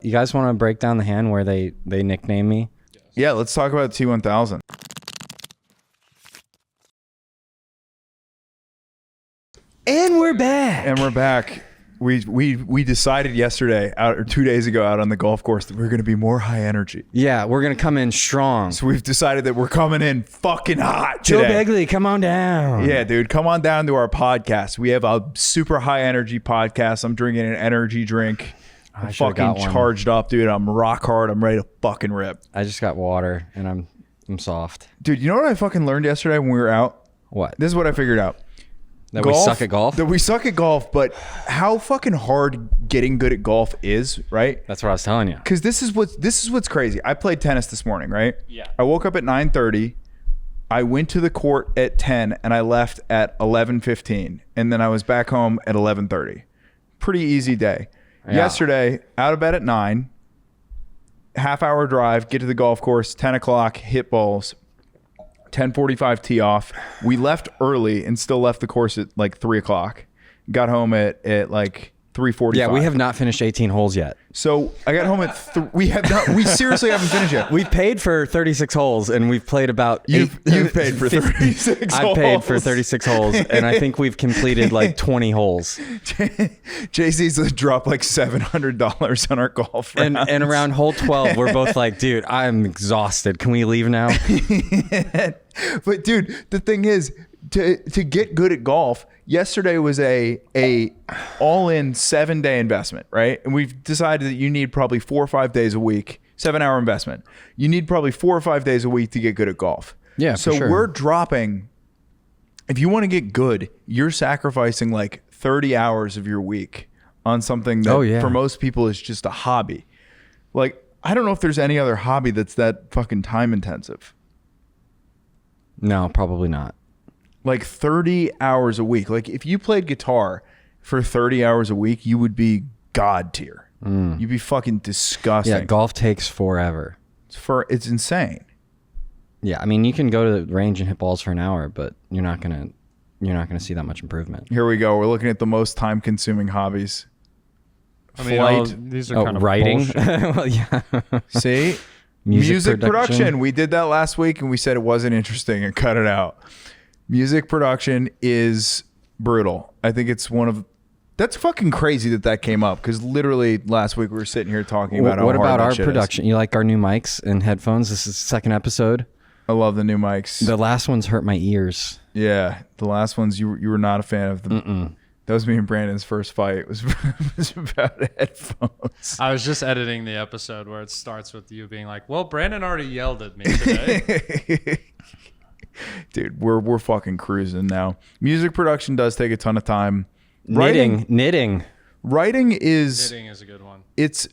You guys want to break down the hand where they nicknamed me? Yeah, let's talk about T1000. And we're back. We decided yesterday, or 2 days ago, out on the golf course that we we're going to be more high energy. Yeah, we're going to come in strong. So we've decided that we're coming in fucking hot Joe today. Begley, come on down. Yeah, dude, come on down to our podcast. We have a super high energy podcast. I'm drinking an energy drink. I'm fucking charged up, dude. I'm rock hard. I'm ready to fucking rip. I just got water and I'm soft. Dude, you know what I fucking learned yesterday when we were out? What? This is what I figured out. That golf, we suck at golf? That we suck at golf, but how fucking hard getting good at golf is, right? That's what I was telling you. Because this is what's crazy. I played tennis this morning, right? Yeah. I woke up at 9:30. I went to the court at 10 and I left at 11:15. And then I was back home at 11:30. Pretty easy day. Yeah. Yesterday, out of bed at 9, half-hour drive, get to the golf course, 10 o'clock, hit balls, 10:45 tee off. We left early and still left the course at like 3 o'clock. Got home at like 3:45. Yeah, we have not finished 18 holes yet. So I got home at we seriously haven't finished yet. We've paid for 36 holes and we've played about You've paid for 36 holes. I've paid for 36 holes and I think we've completed like 20 holes. JC's dropped like $700 on our golf rounds. And around hole 12, we're both like, dude, I'm exhausted. Can we leave now? But dude, the thing is, to get good at golf, yesterday was a all-in 7-day investment, right? And we've decided that you need probably 4 or 5 days a week, 7-hour investment. You need probably 4 or 5 days a week to get good at golf. Yeah, so for sure. We're dropping, if you want to get good, you're sacrificing like 30 hours of your week on something that for most people is just a hobby. Like, I don't know if there's any other hobby that's that fucking time intensive. No, probably not. Like 30 hours a week. Like if you played guitar for 30 hours a week, you would be God tier. You'd be fucking disgusting. Yeah, golf takes forever. It's insane. Yeah, I mean, you can go to the range and hit balls for an hour, but you're not gonna see that much improvement. Here we go. We're looking at the most time-consuming hobbies. I mean, these are kind of writing. Well, yeah. See, music production. We did that last week, and we said it wasn't interesting and cut it out. Music production is brutal. I think it's that's fucking crazy that came up, because literally last week we were sitting here talking about what about our production? You like our new mics and headphones? This is the second episode. I love the new mics. The last ones hurt my ears. Yeah, the last ones you were not a fan of them. That was me and Brandon's first fight. It was about headphones. I was just editing the episode where it starts with you being like, "Well, Brandon already yelled at me today." Dude, we're fucking cruising now. Music production does take a ton of time. Knitting Writing is a good one. It's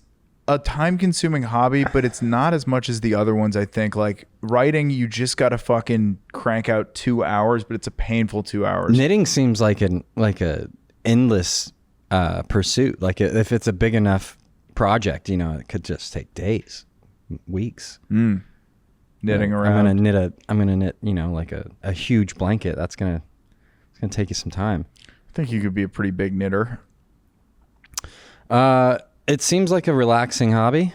a time-consuming hobby, but it's not as much as the other ones, I think. Like writing, you just got to fucking crank out 2 hours, but it's a painful 2 hours. Knitting seems like a endless pursuit. Like if it's a big enough project, it could just take days, weeks. Knitting around. I'm gonna knit, like a huge blanket. It's gonna take you some time. I think you could be a pretty big knitter. It seems like a relaxing hobby.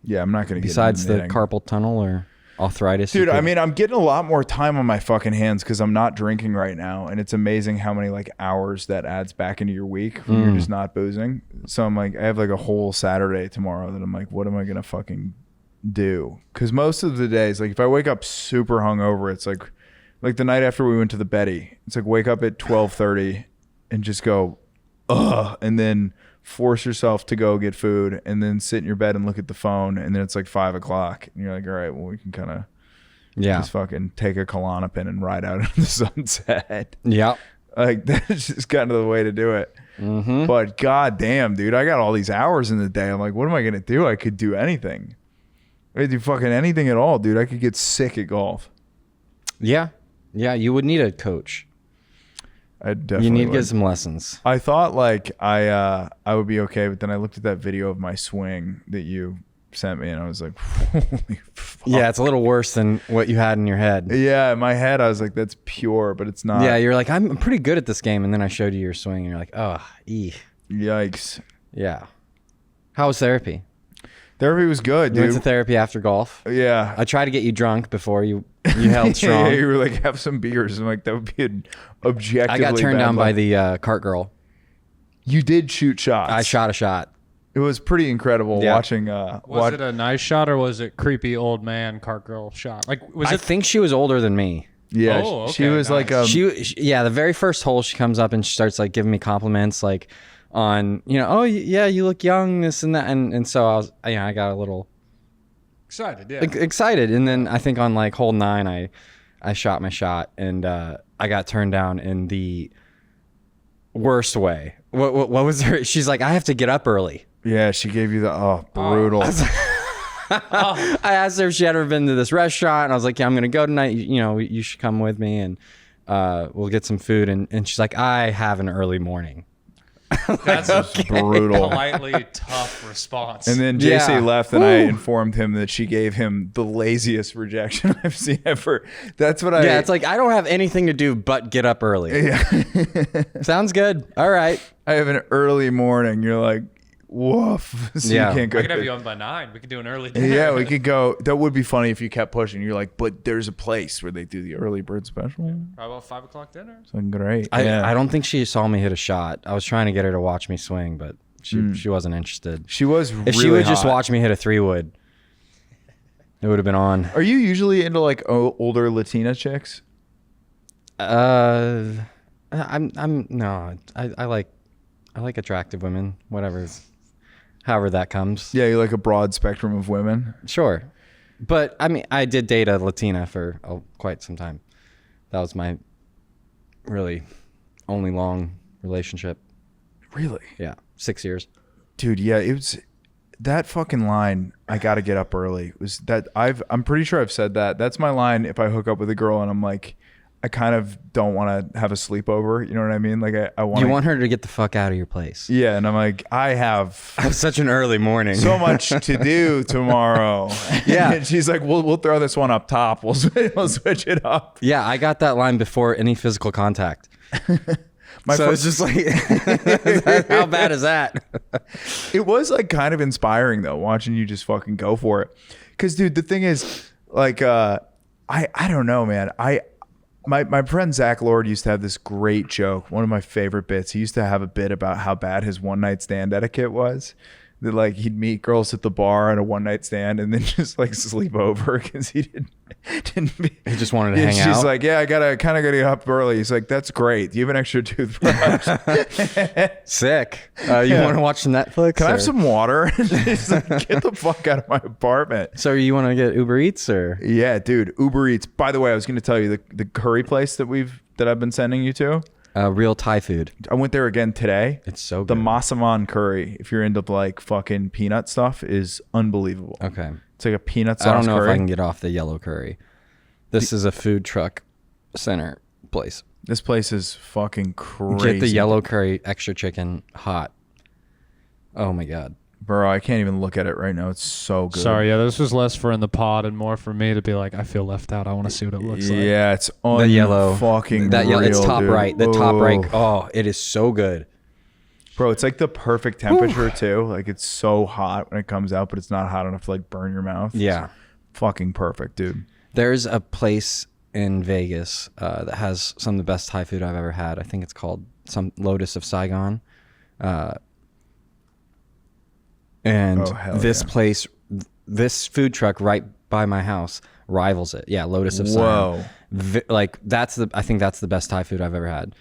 Yeah, I'm not gonna get besides into the carpal tunnel or arthritis. Dude, I mean, I'm getting a lot more time on my fucking hands because I'm not drinking right now, and it's amazing how many like hours that adds back into your week when you're just not boozing. So I'm like, I have like a whole Saturday tomorrow that I'm like, what am I gonna fucking do? Because most of the days, like if I wake up super hungover, it's like the night after we went to the Betty, it's like wake up at 12:30 and just go and then force yourself to go get food and then sit in your bed and look at the phone, and then it's like 5 o'clock and you're like, all right, well, we can kind of just fucking take a Klonopin and ride out into the sunset. Yeah, like that's just kind of the way to do it. But god damn, dude, I got all these hours in the day. I'm like, what am I gonna do? I could do anything. I could do fucking anything at all, dude. I could get sick at golf. Yeah, you would need a coach. I definitely You need to would. get some lessons. I thought like I would be okay, but then I looked at that video of my swing that you sent me and I was like, holy fuck. Yeah, it's a little worse than what you had in your head. Yeah, in my head I was like, that's pure, but it's not. Yeah, you're like, I'm pretty good at this game, and then I showed you your swing and you're like, oh, Yikes. Yeah. How was therapy? Therapy was good, You went to dude. therapy after golf. Yeah. I tried to get you drunk before you held strong. Yeah, you were like, have some beers. I'm like, that would be an objectively I got turned bad down by luck. the cart girl. You did shoot shots. I shot a shot. It was pretty incredible Yeah. watching. Was it a nice shot or was it creepy old man cart girl shot? Like, was I it? think she was older than me. Yeah, Oh, she okay, was like nice. Yeah, the very first hole she comes up and she starts like giving me compliments like on, oh yeah, you look young, this and that. And so I got a little Excited, yeah. excited. And then I think on like hole 9, I shot my shot and I got turned down in the worst way. What was her? She's like, I have to get up early. Yeah, she gave you the brutal. I asked her if she had ever been to this restaurant, and I was like, yeah, I'm gonna go tonight. You should come with me, and we'll get some food. And she's like, I have an early morning. That's That's brutal. politely tough response. And then JC Yeah. left, and I informed him that she gave him the laziest rejection I've seen ever. That's what I. Yeah, it's like I don't have anything to do but get up early. Yeah. Sounds good. All right. I have an early morning. You're like, woof. So Yeah. you can't go. I could have you on by 9. We could do an early dinner. Yeah, we could go. That would be funny if you kept pushing. You're like, but there's a place where they do the early bird special. How about 5 o'clock dinner? So great. I don't think she saw me hit a shot. I was trying to get her to watch me swing, but she wasn't interested. She was. If she would just watch me hit a 3-wood, it would have been on. Are you usually into like older Latina chicks? I'm no. I like attractive women. Whatever. However that comes. Yeah, you like a broad spectrum of women. Sure. But I mean, I did date a Latina for quite some time. That was my really only long relationship. Really? Yeah. 6 years. Dude, yeah, it was that fucking line. I got to get up early. Was that I'm pretty sure I've said that. That's my line if I hook up with a girl and I'm like, I kind of don't want to have a sleepover. You know what I mean? Like I want. You want her to get the fuck out of your place. Yeah, and I'm like, I have Such an early morning. so much to do tomorrow. Yeah. And she's like, we'll throw this one up top. We'll switch it up. Yeah, I got that line before any physical contact. So it's just like, how bad is that? It was like kind of inspiring though, watching you just fucking go for it. Cause dude, the thing is like, I don't know, man. My friend Zach Lord used to have this great joke. One of my favorite bits. He used to have a bit about how bad his one night stand etiquette was. That like he'd meet girls at the bar on a one night stand and then just like sleep over because he didn't. He just wanted to Yeah, hang out. She's like, yeah, I gotta get up early. He's like, that's great. Do you have an extra toothbrush? Sick. You want to watch some Netflix? Can I or- have some water? She's like, get the fuck out of my apartment. So you want to get Uber Eats or? Yeah, dude. Uber Eats. By the way, I was going to tell you the curry place that I've been sending you to. Real Thai food. I went there again today. It's so The good. Masaman curry, if you're into like fucking peanut stuff, is unbelievable. Okay. It's like a peanut sauce I don't know curry. if I can get off the yellow curry. This is a food truck center place. This place is fucking crazy. Get the yellow curry, extra chicken, hot. Oh my God. Bro, I can't even look at it right now. It's so good. Sorry, yeah, this was less for in the pod and more for me to be like, I feel left out. I want to see what it looks like. Yeah, it's The yellow. fucking That yellow. It's real, top dude. right. The top right. Ooh. Oh, it is so good. Bro, it's like the perfect temperature too. Like it's so hot when it comes out, but it's not hot enough to like burn your mouth. Yeah. It's fucking perfect, dude. There's a place in Vegas that has some of the best Thai food I've ever had. I think it's called some Lotus of Saigon. And Oh, hell this yeah. place, this food truck right by my house rivals it. Yeah, Lotus of Whoa. Saigon. I think that's the best Thai food I've ever had.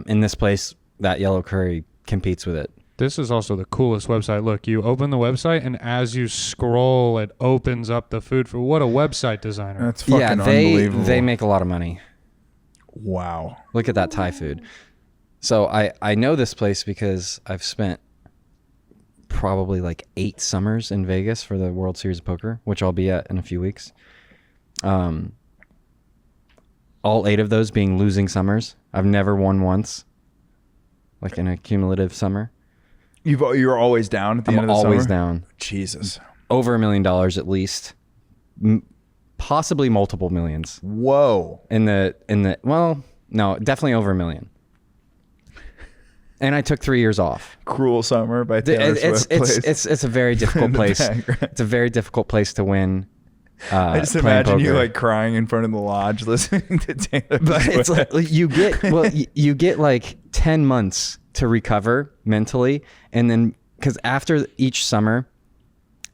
In this place, that yellow curry competes with it. This is also the coolest website. Look, you open the website, and as you scroll, it opens up the food for what a website designer. That's fucking unbelievable. they make a lot of money. Wow. Look at that Thai food. So I know this place because I've spent probably like 8 summers in Vegas for the World Series of Poker, which I'll be at in a few weeks. All 8 of those being losing summers. I've never won once, like in a cumulative summer. You're always down at the end I'm of the summer? always down. Jesus. Over $1 million at least, possibly multiple millions. Whoa. Well, no, definitely over $1 million. And I took 3 years off. Cruel Summer by Taylor Swift. It's a very difficult place. It's a very difficult place to win. I just imagine you like crying in front of the lodge listening to Taylor But Swift. it's like you get like 10 months to recover mentally, and then because after each summer,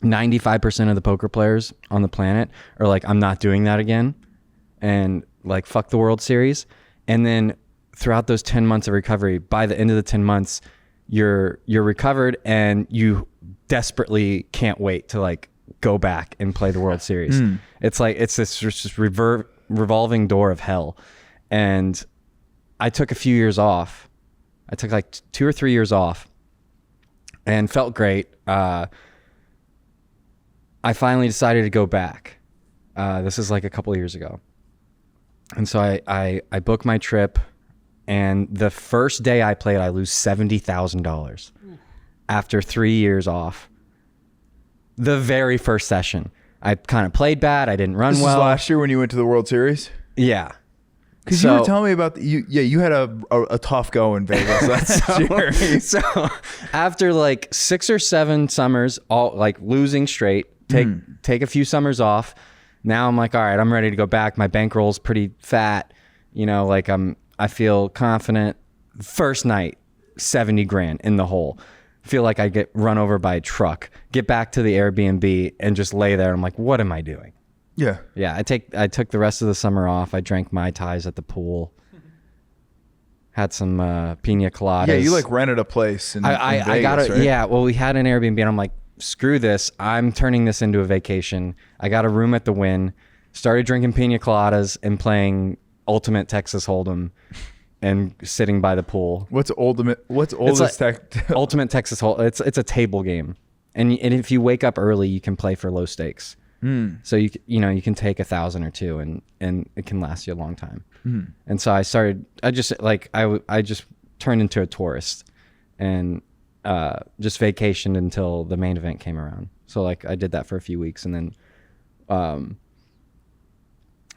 95% of the poker players on the planet are like, I'm not doing that again, and like fuck the World Series. And then throughout those 10 months of recovery, by the end of the 10 months, you're recovered and you desperately can't wait to like go back and play the World Series. It's like it's this just revolving door of hell. And I took a few years off. I took like 2 or 3 years off and felt great. I finally decided to go back. This is like a couple of years ago. And so I booked my trip, and the first day I played, I lose $70,000 after 3 years off. The very first session, I kind of played bad. I didn't run This well. was last year when you went to the World Series? Yeah. Because you were telling me about you had a tough go in Vegas last year. So after like 6 or 7 summers, all like losing straight, take a few summers off. Now I'm like, all right, I'm ready to go back. My bankroll's pretty fat. You know, like I feel confident. First night, 70 grand in the hole. Feel like I get run over by a truck. Get back to the Airbnb and just lay there. I'm like, what am I doing? Yeah. Yeah, I took the rest of the summer off. I drank Mai Tais at the pool. Had some pina coladas. Yeah, you like rented a place in Vegas, I got it. right? Yeah, well, we had an Airbnb, and I'm like, screw this. I'm turning this into a vacation. I got a room at the Wynn. Started drinking pina coladas and playing Ultimate Texas Hold'em and sitting by the pool. What's oldest tech? Ultimate Texas Hold'em. It's a table game, and if you wake up early, you can play for low stakes. So you can take 1,000 or 2 and it can last you a long time. And so I just turned into a tourist and just vacationed until the main event came around. So like I did that for a few weeks, and then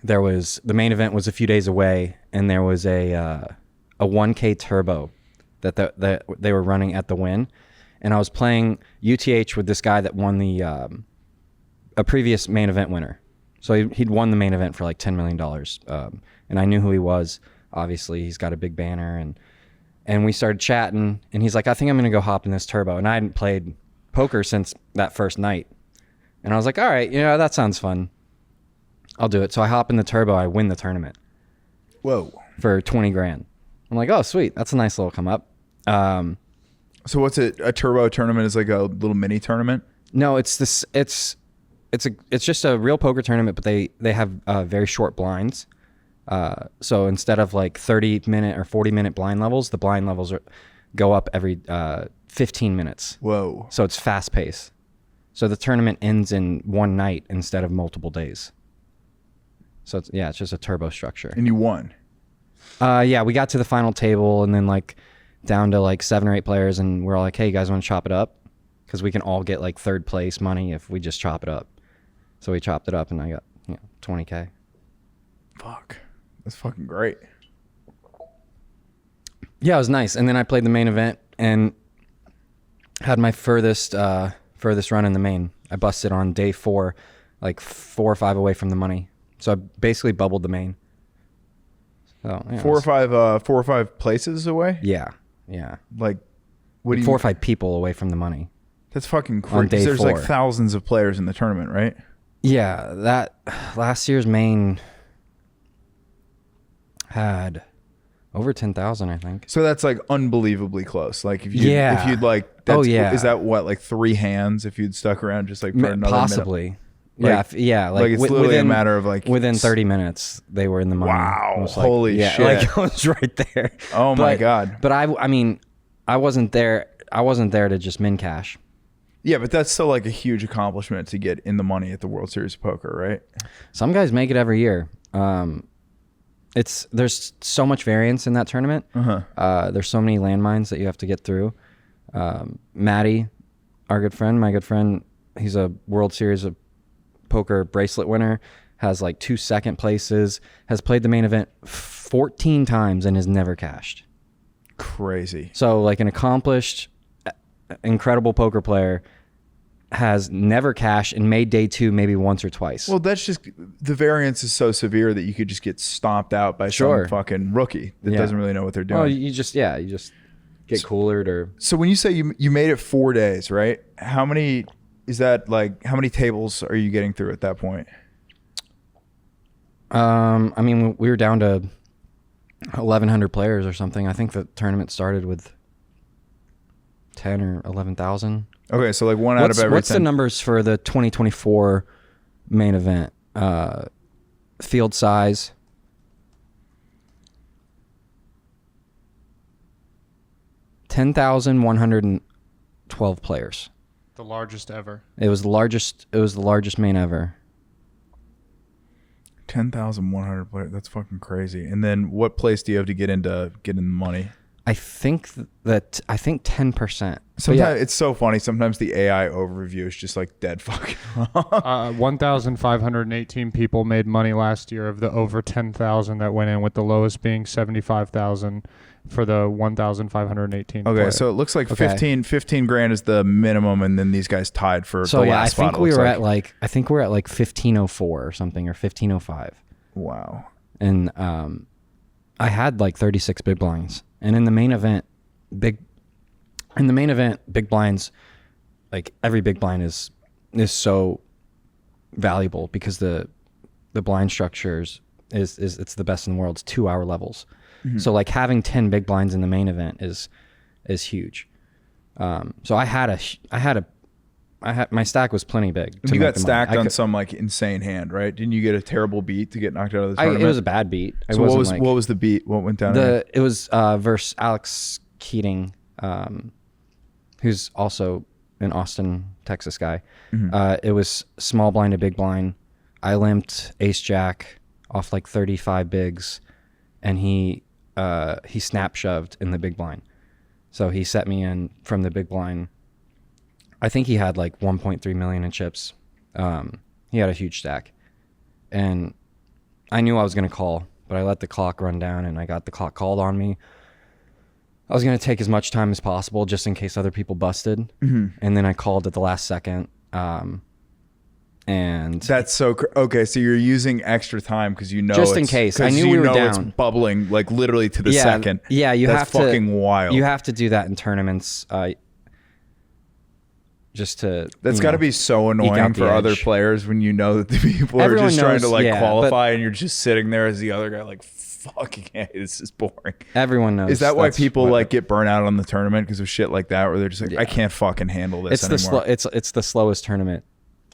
the main event was a few days away, and there was a 1K turbo that they were running at the Wynn, and I was playing UTH with this guy that won a previous main event winner. So he'd won the main event for like $10 million. And I knew who he was. Obviously, he's got a big banner. And we started chatting. And he's like, I think I'm going to go hop in this turbo. And I hadn't played poker since that first night. And I was like, all right, that sounds fun. I'll do it. So I hop in the turbo. I win the tournament. Whoa. For 20 grand. I'm like, oh, sweet. That's a nice little come up. So what's it? A turbo tournament is like a little mini tournament? No, it's just a real poker tournament, but they have very short blinds. So instead of like 30-minute or 40-minute blind levels, the blind levels go up every 15 minutes. Whoa. So it's fast pace. So the tournament ends in one night instead of multiple days. So it's just a turbo structure. And you won. Yeah, we got to the final table, and then like down to like 7 or 8 players, and we're all like, hey, you guys want to chop it up? Because we can all get like third place money if we just chop it up. So we chopped it up, and I got $20K. Fuck, that's fucking great. Yeah, it was nice. And then I played the main event and had my furthest run in the main. I busted on day 4, like 4 or 5 away from the money. So I basically bubbled the main. So 4 or 5 places away. Yeah. Like, what do you? 4 or 5 people away from the money. That's fucking On day crazy. There's 4. like thousands of players in the tournament, right? Yeah, that last year's main had over 10,000, I think. So that's like unbelievably close. Like if you'd like, is that what, like 3 hands if you'd stuck around just like for another possibly minute? Like it's literally a matter of like within 30 minutes they were in the money. Wow, holy shit! Like I was right there. Oh my god! But I mean, I wasn't there to just min cash. Yeah, but that's still like a huge accomplishment to get in the money at the World Series of Poker, right? Some guys make it every year. There's so much variance in that tournament. There's so many landmines that you have to get through. Matty, my good friend, he's a World Series of Poker bracelet winner, has like 2 second places, has played the main event 14 times and has never cashed. Crazy. So like an accomplished, incredible poker player has never cashed and made day 2 maybe once or twice. Well, that's just the variance is so severe that you could just get stomped out by some fucking rookie that doesn't really know what they're doing. Well, you just get coolered or. So when you say you made it 4 days, right? How many is that? Like, how many tables are you getting through at that point? I mean, we were down to 1,100 players or something. I think the tournament started with 10 or 11,000. Okay, so like one out of every 10. What's the numbers for the 2024 main event? Field size. $10,112 players. The largest ever. It was the largest main ever. 10,100 players. That's fucking crazy. And then what place do you have to get in the money? I think 10%. Sometimes it's so funny. Sometimes the AI overview is just like dead fucking wrong. 1,518 people made money last year of the over 10,000 that went in, with the lowest being 75,000 for the 1,518. Okay, players. so it looks like 15 grand is the minimum, and then these guys tied for the last spot. I think we're at like 1,504 or something, or 1,505. Wow. And I had like 36 big blinds, and in the main event, big blinds, like every big blind is so valuable because the blind structures is it's the best in the world. It's 2-hour levels. Mm-hmm. So like having 10 big blinds in the main event is huge. So I had my stack was plenty big. You got stacked on some like insane hand, right? Didn't you get a terrible beat to get knocked out of the tournament? It was a bad beat. So what was the beat? What went down? It was versus Alex Keating, who's also an Austin, Texas guy. Mm-hmm. It was small blind to big blind. I limped ace jack off like 35 bigs, and he snap shoved in the big blind. So he set me in from the big blind. I think he had like 1.3 million in chips. He had a huge stack, and I knew I was going to call, but I let the clock run down, and I got the clock called on me. I was going to take as much time as possible just in case other people busted. Mm-hmm. And then I called at the last second. And that's so okay. So you're using extra time because just in case. I knew we were down. It's bubbling like literally to the second. Yeah, that's fucking wild. You have to do that in tournaments. Just to that's got to be so annoying for other players when you know that the people are just trying to like qualify, and you're just sitting there as the other guy like, fucking hey, this is boring. Everyone knows. Is that why people like get burnt out on the tournament because of shit like that, where they're just like, I can't fucking handle this anymore? It's the slowest tournament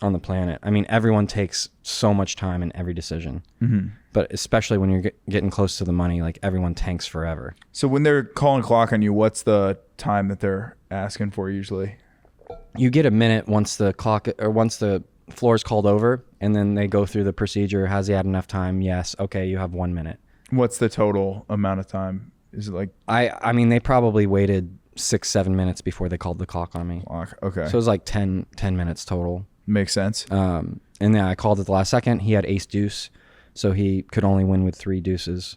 on the planet. I mean, everyone takes so much time in every decision, mm-hmm. but especially when you're getting close to the money, like everyone tanks forever. So when they're calling clock on you, what's the time that they're asking for usually? You get a minute once the floor is called over, and then they go through the procedure. Has he had enough time? Yes. Okay, you have 1 minute. What's the total amount of time? Is it like I mean, they probably waited 6-7 minutes before they called the clock on me. Okay. So it was like 10 minutes total. Makes sense. And then I called at the last second. He had ace deuce, so he could only win with 3 deuces.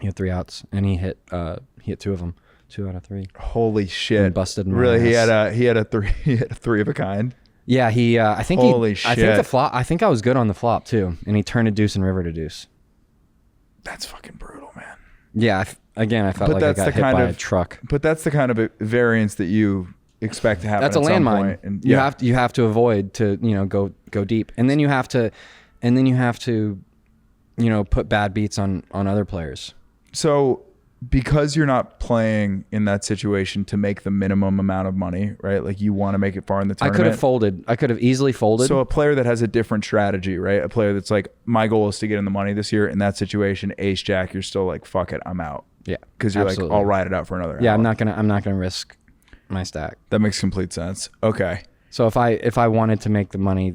He had 3 outs, and he hit 2 of them, 2 out of 3. Holy shit! And busted my really, ass. he had a 3 of a kind. Yeah, I think holy shit. I think the flop. I think I was good on the flop too, and he turned a deuce and river to deuce. That's fucking brutal, man. Yeah. Again, I felt like I got hit by a truck. But that's the kind of variance that you expect to happen. That's a landmine. And you have to avoid to go deep, and then you have to put bad beats on other players. So because you're not playing in that situation to make the minimum amount of money, right? Like you want to make it far in the tournament. I could have folded. I could have easily folded. So a player that has a different strategy, right? A player that's like, my goal is to get in the money this year. In that situation, ace jack, you're still like, fuck it, I'm out. Yeah, because you're like, I'll ride it out for another hour. Yeah, I'm not gonna risk my stack. That makes complete sense. Okay. So if I wanted to make the money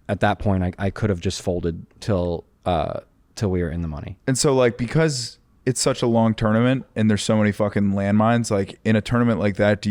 at that point, I could have just folded till we were in the money. And so like, because it's such a long tournament and there's so many fucking landmines, like in a tournament like that,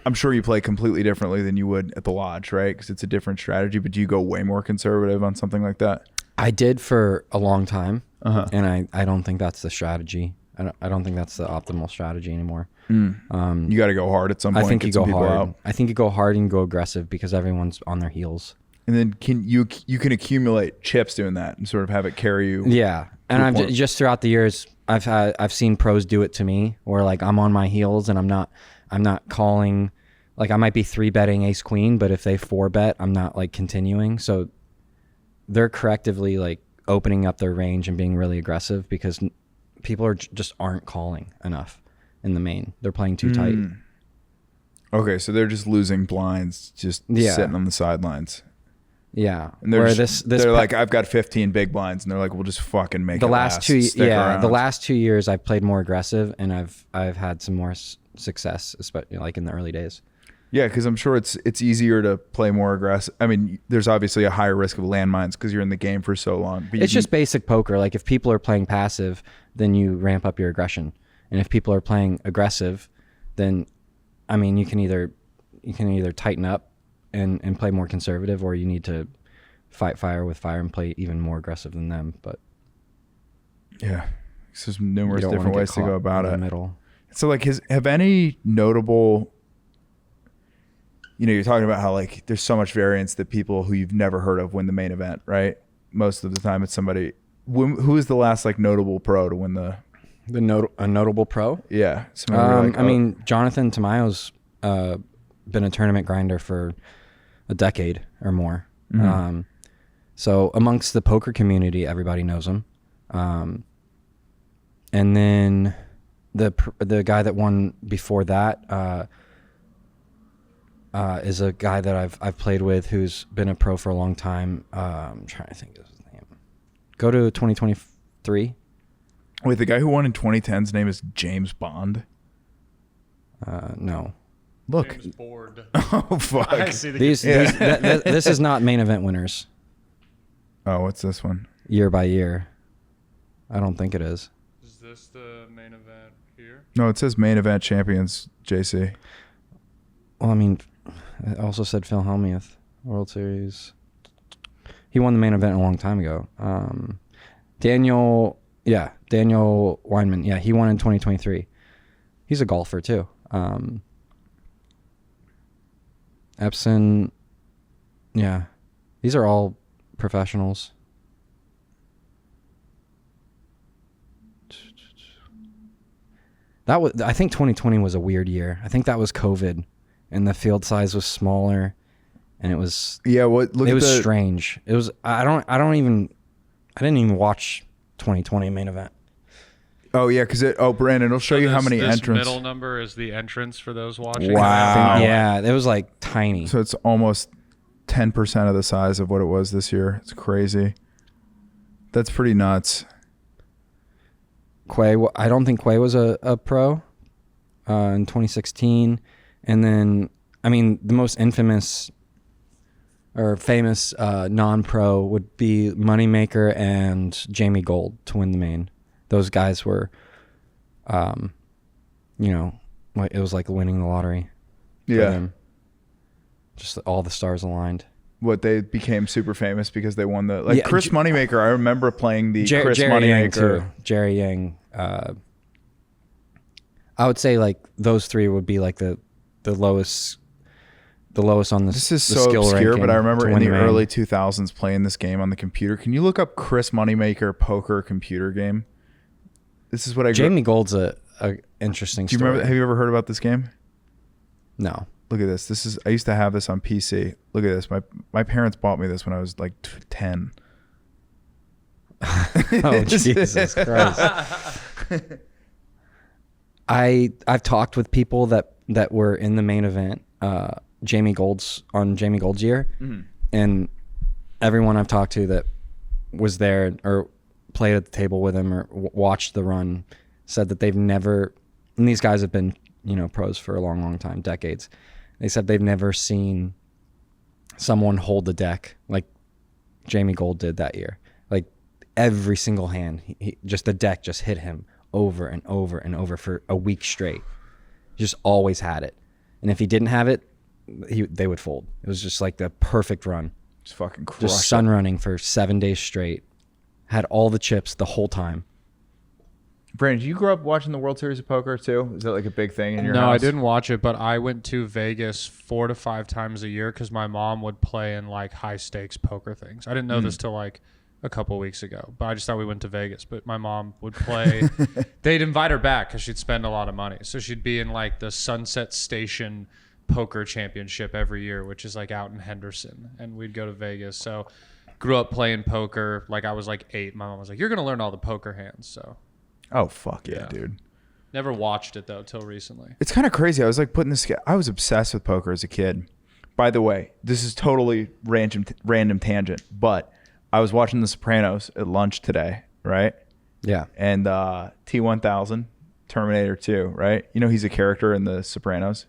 I'm sure you play completely differently than you would at the lodge, right? Because it's a different strategy, but do you go way more conservative on something like that? I did for a long time, Uh-huh. and I don't think that's the strategy. I don't think that's the optimal strategy anymore. You got to go hard at some point. I think get you some go people hard. out. I think you go hard and go aggressive because everyone's on their heels. And then you can accumulate chips doing that and sort of have it carry you. Yeah, and Good I've point. just throughout the years, I've seen pros do it to me, where like I'm on my heels and I'm not calling. Like I might be 3-betting ace queen, but if they 4-bet, I'm not like continuing. So they're correctively like opening up their range and being really aggressive because people are just aren't calling enough in the main. They're playing too tight. Okay, so they're just losing blinds, just sitting on the sidelines. Yeah, And they're where just, this they're like, I've got 15 big blinds, and they're like, we'll just fucking make the it last last. two Stick yeah around. the last 2 years I've played more aggressive and I've had some more success, especially like in the early days. Yeah, because I'm sure it's easier to play more aggressive. I mean, there's obviously a higher risk of landmines because you're in the game for so long. But It's just basic poker. Like if people are playing passive, then you ramp up your aggression, and if people are playing aggressive, then I mean you can either tighten up and play more conservative, or you need to fight fire with fire and play even more aggressive than them. But yeah, there's you numerous don't wanna different get ways to caught go about in the it. middle. So like, have any notable? You know, you're talking about how like there's so much variance that people who you've never heard of win the main event, right? Most of the time, it's somebody. Who is the last like notable pro to win the? A notable pro. Yeah, somebody where you're like, I mean, Jonathan Tamayo's been a tournament grinder for a decade or more. So amongst the poker community, everybody knows him. And then the guy that won before that is a guy that I've played with who's been a pro for a long time. I'm trying to think of his name. Go to 2023. wait, the guy who won in 2010's name is James Bond. No. Look, James Board. oh fuck. I see the This is not main event winners Oh, what's this one? year by year. I don't think it is. Is this the main event here? No, it says main event champions, JC. Well, I mean, it also said Phil Hellmuth, World Series. He won the main event a long time ago. Daniel Weinman. Yeah, he won in 2023. He's a golfer too. Epson. Yeah, these are all professionals. I think 2020 was a weird year. I think that was COVID, and the field size was smaller, and it was Yeah, what? Look it at was the, strange. It was I didn't even watch 2020 main event. Oh yeah, because Brandon, it'll show you how many this entrants. middle number is the entrance for those watching. Wow. Yeah, it was like tiny. So it's almost 10% of the size of what it was this year. It's crazy. That's pretty nuts. Quay, I don't think Quay was a pro in 2016, and then I mean the most infamous or famous non-pro would be Moneymaker and Jamie Gold to win the main. Those guys were, it was like winning the lottery. For Yeah. them. Just all the stars aligned. What, they became super famous because they won the Chris J- Moneymaker. I remember playing the Chris Jerry Yang Moneymaker. too. Jerry Yang. I would say like those three would be like the lowest on the. This is the so skill obscure, ranking but I remember to in win the main. early 2000s playing this game on the computer. Can you look up Chris Moneymaker poker computer game? This is what I. Jamie Gold's a interesting. Do you story. remember? Have you ever heard about this game? No. Look at this. This is. I used to have this on PC. Look at this. My parents bought me this when I was like 10. Oh Jesus Christ! I've talked with people that were in the main event. Jamie Gold's year, and everyone I've talked to that was there or played at the table with him or watched the run said that they've never. And these guys have been pros for a long time, decades. They said they've never seen someone hold the deck like Jamie Gold did that year. Like every single hand, the deck just hit him over and over and over for a week straight. He just always had it. And if he didn't have it, they would fold. It was just like the perfect run. Just fucking crushed Just sun running for 7 days straight. had all the chips the whole time. Brandon, did you grow up watching the World Series of Poker too? Is that like a big thing in your house? No, I didn't watch it, but I went to Vegas 4 to 5 times a year because my mom would play in like high stakes poker things. I didn't know this till like a couple weeks ago, but I just thought we went to Vegas. But my mom would play. They'd invite her back because she'd spend a lot of money. So she'd be in like the Sunset Station Poker Championship every year, which is like out in Henderson, and we'd go to Vegas. So grew up playing poker. Like I was like 8. My mom was like, "You're gonna learn all the poker hands." So. Oh, fuck yeah, dude. Never watched it, though, till recently. It's kind of crazy. I was like putting this... I was obsessed with poker as a kid. By the way, this is totally random tangent, but I was watching The Sopranos at lunch today, right? Yeah. And T1000, Terminator 2, right? You know he's a character in The Sopranos?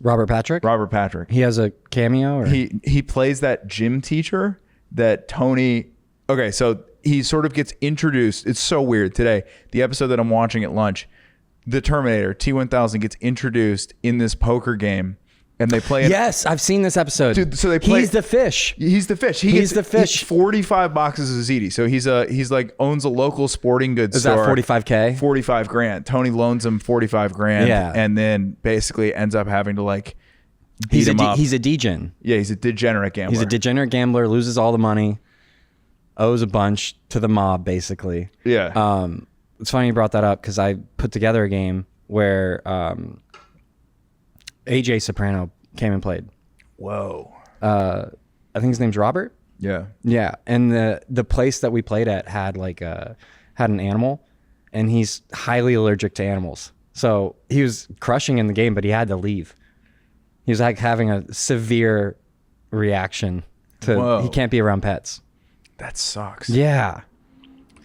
Robert Patrick? Robert Patrick. He has a cameo? Or? He plays that gym teacher that Tony... Okay, so... He sort of gets introduced. It's so weird today. The episode that I'm watching at lunch, the Terminator T1000 gets introduced in this poker game, and they play. Yes, I've seen this episode. Dude, so they play. He's the fish. He's the fish. He's the fish. 45 boxes of ziti. So he's like owns a local sporting goods store. Is that $45K? 45 grand. Tony loans him 45 grand. Yeah. And then basically ends up having to like beat him up. He's a degen. Yeah, he's a degenerate gambler. He's a degenerate gambler. Loses all the money. Owes a bunch to the mob, basically. Yeah. It's funny you brought that up because I put together a game where AJ Soprano came and played. Whoa. I think his name's Robert. Yeah. Yeah, and the place that we played at had had an animal, and he's highly allergic to animals. So he was crushing in the game, but he had to leave. He was like having a severe reaction to. Whoa. He can't be around pets. That sucks. Yeah.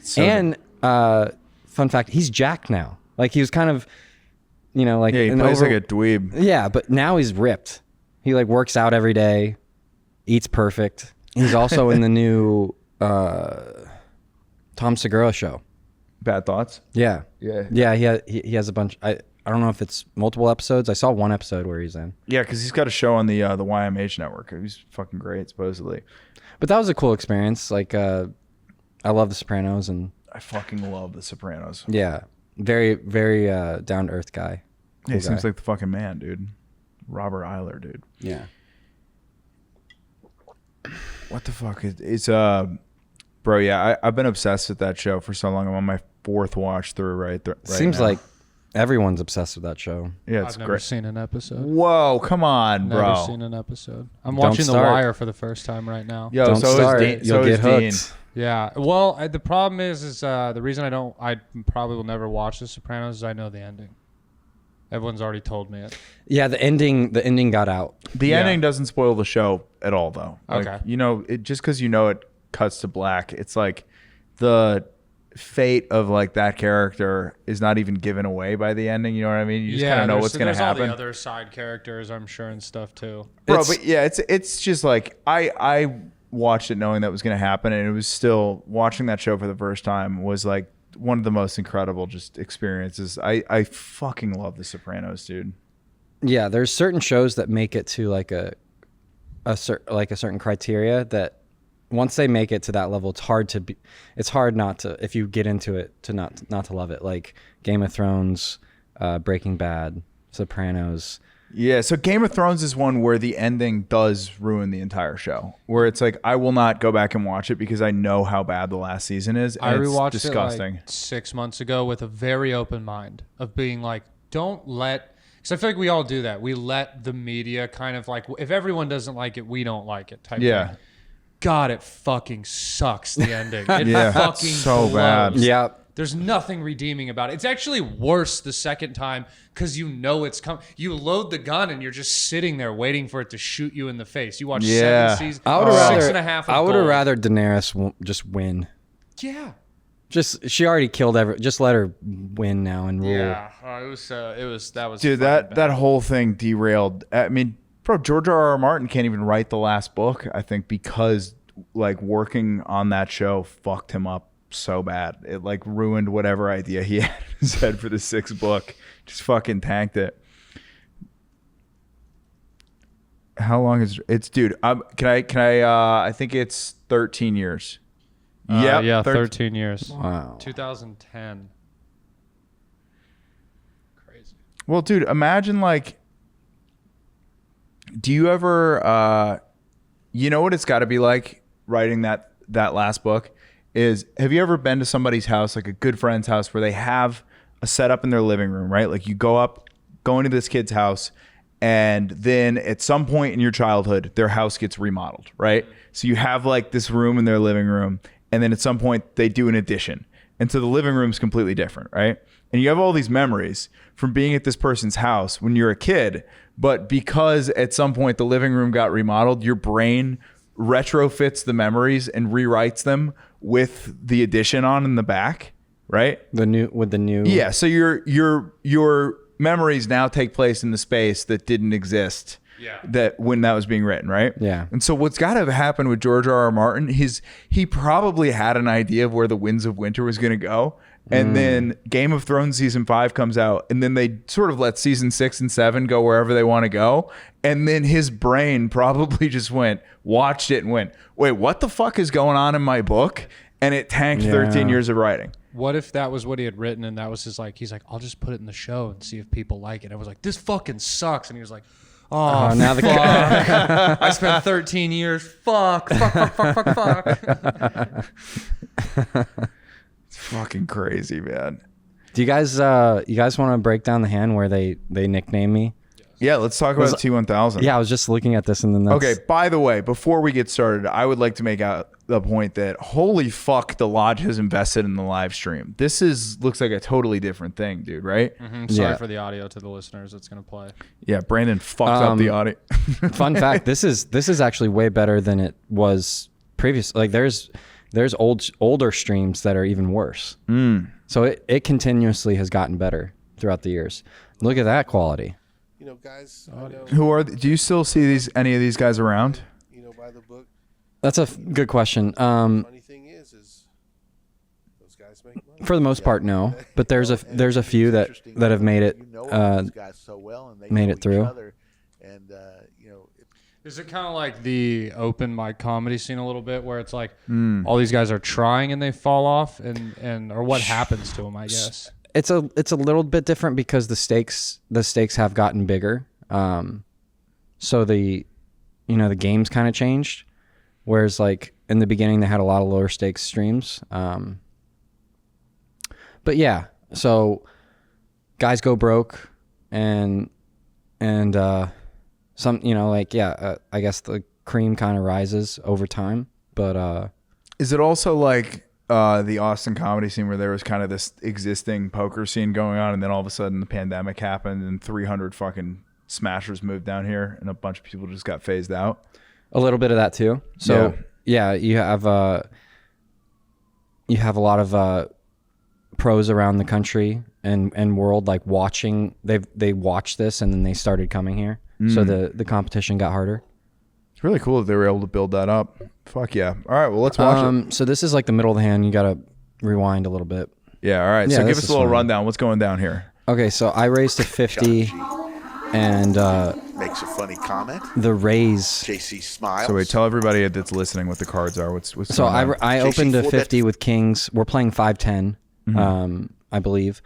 So And fun fact, he's jacked now. Like he was kind of, like yeah, he plays like a dweeb. Yeah, but now he's ripped. He like works out every day, eats perfect. He's also in the new Tom Segura show. Bad Thoughts? Yeah. Yeah. Yeah, he has a bunch. I don't know if it's multiple episodes. I saw one episode where he's in. Yeah, because he's got a show on the YMH network. He's fucking great, supposedly. But that was a cool experience. Like, I love The Sopranos, and I fucking love The Sopranos. yeah, very, very down to earth guy. He Cool seems guy. like the fucking man, dude. Robert Eiler, dude. Yeah. What the fuck is bro? Yeah, I've been obsessed with that show for so long. I'm on my 4th watch through right Seems now. like everyone's obsessed with that show. Yeah, it's I've never great. seen an episode. Whoa, come on, Never bro. seen an episode. I'm Don't watching The start. Wire for the first time right now. Yo, Don't so start. is Dean. You'll So get is Dean. hooked. Yeah. Well, the problem is the reason I probably will never watch The Sopranos is I know the ending. Everyone's already told me it. Yeah, the ending got out. The Yeah. ending doesn't spoil the show at all, though. Like, Okay. it just because it cuts to black. It's like the fate of like that character is not even given away by the ending. You know what I mean? You just kind of know what's going to happen. There's all the other side characters, I'm sure, and stuff too. Bro, It's- but yeah, it's just like I watched it knowing that was going to happen, and it was still watching that show for the first time was like one of the most incredible just experiences. I fucking love The Sopranos, dude. Yeah, there's certain shows that make it to like a certain criteria that once they make it to that level, it's hard not to, if you get into it, to not to love it. Like Game of Thrones, Breaking Bad, Sopranos. Yeah, so Game of Thrones is one where the ending does ruin the entire show. Where it's like I will not go back and watch it because I know how bad the last season is. I And rewatched it's disgusting. it like 6 months ago with a very open mind of being like, don't let, because I feel like we all do that. We let the media kind of like, if everyone doesn't like it, we don't like it type Yeah. thing. God, it fucking sucks, the ending. It Yeah, fucking so blows. bad. Yeah. There's nothing redeeming about it. It's actually worse the second time because you know it's coming. You load the gun and you're just sitting there waiting for it to shoot you in the face. You watch Yeah. 7 seasons, I would have 6.5 I of would have gold. rather Daenerys just win. Yeah. She already killed just let her win now and rule. Yeah. That was Dude, fucking that bad. whole thing derailed. I mean, bro, George R.R. Martin can't even write the last book, I think, because like working on that show fucked him up so bad. It like ruined whatever idea he had in his head for the 6th book. Just fucking tanked it. How long is it's dude? Can I I think it's 13 years. Yeah, Yeah, 13 years. Wow. 2010. Crazy. Well, dude, imagine like, do you ever, you know what it's got to be like writing that last book is, have you ever been to somebody's house, like a good friend's house, where they have a setup in their living room, right? Like you go into this kid's house, and then at some point in your childhood, their house gets remodeled, right? So you have like this room in their living room, and then at some point they do an addition. And so the living room's completely different, right? And you have all these memories from being at this person's house when you're a kid, but because at some point the living room got remodeled, your brain retrofits the memories and rewrites them with the addition on in the back, right? The new. Yeah. So your memories now take place in the space that didn't exist. Yeah. That when that was being written, right? Yeah. And so what's got to happen with George R.R. Martin, he probably had an idea of where the Winds of Winter was going to go. And then Game of Thrones season 5 comes out, and then they sort of let season 6 and 7 go wherever they want to go. And then his brain probably just watched it and went, wait, what the fuck is going on in my book? And it tanked 13 years of writing. What if that was what he had written and that was he's like, I'll just put it in the show and see if people like it. I was like, this fucking sucks. And he was like, oh, now the fuck. I spent 13 years. Fuck. It's fucking crazy, man. Do you guys want to break down the hand where they nicknamed me? Yeah, let's talk about T1000. Yeah, I was just looking at this and then that's... Okay, by the way, before we get started, I would like to make out the point that holy fuck, the lodge has invested in the live stream. This looks like a totally different thing, dude, right? Mm-hmm. Sorry for the audio to the listeners that's going to play. Yeah, Brandon fucked up the audio. Fun fact, this is actually way better than it was previous. Like there's older streams that are even worse. So it continuously has gotten better throughout the years. Look at that quality. You know, guys, Do you still see any of these guys around? You know, by the book. That's a good question. Funny thing is those guys make money. For the most part, no. But there's a few that have made it these guys so well, and they made know it through. each other, and you know. Is it kind of like the open mic comedy scene a little bit, where it's like all these guys are trying and they fall off, or what happens to them? I guess it's a little bit different because the stakes have gotten bigger. So the game's kind of changed. Whereas like in the beginning they had a lot of lower stakes streams. But yeah, so guys go broke and some, I guess the cream kind of rises over time, but Is it also like the Austin comedy scene where there was kind of this existing poker scene going on, and then all of a sudden the pandemic happened and 300 fucking smashers moved down here and a bunch of people just got phased out? a little bit of that too. So yeah, you have a lot of pros around the country and world like watching. They watched this and then they started coming here. So the competition got harder. It's really cool that they were able to build that up. Fuck yeah. All right, well, let's watch it. So this is like the middle of the hand. You got to rewind a little bit. Yeah, all right. Yeah, So give this us is a little fun. rundown. What's going down here? Okay, so I raised to 50 and Makes a funny comment. the raise. JC smiles. So wait, tell everybody that's listening what the cards are. What's So going on? I JC opened to 4 50 bets. with kings. We're playing 5-10, I believe.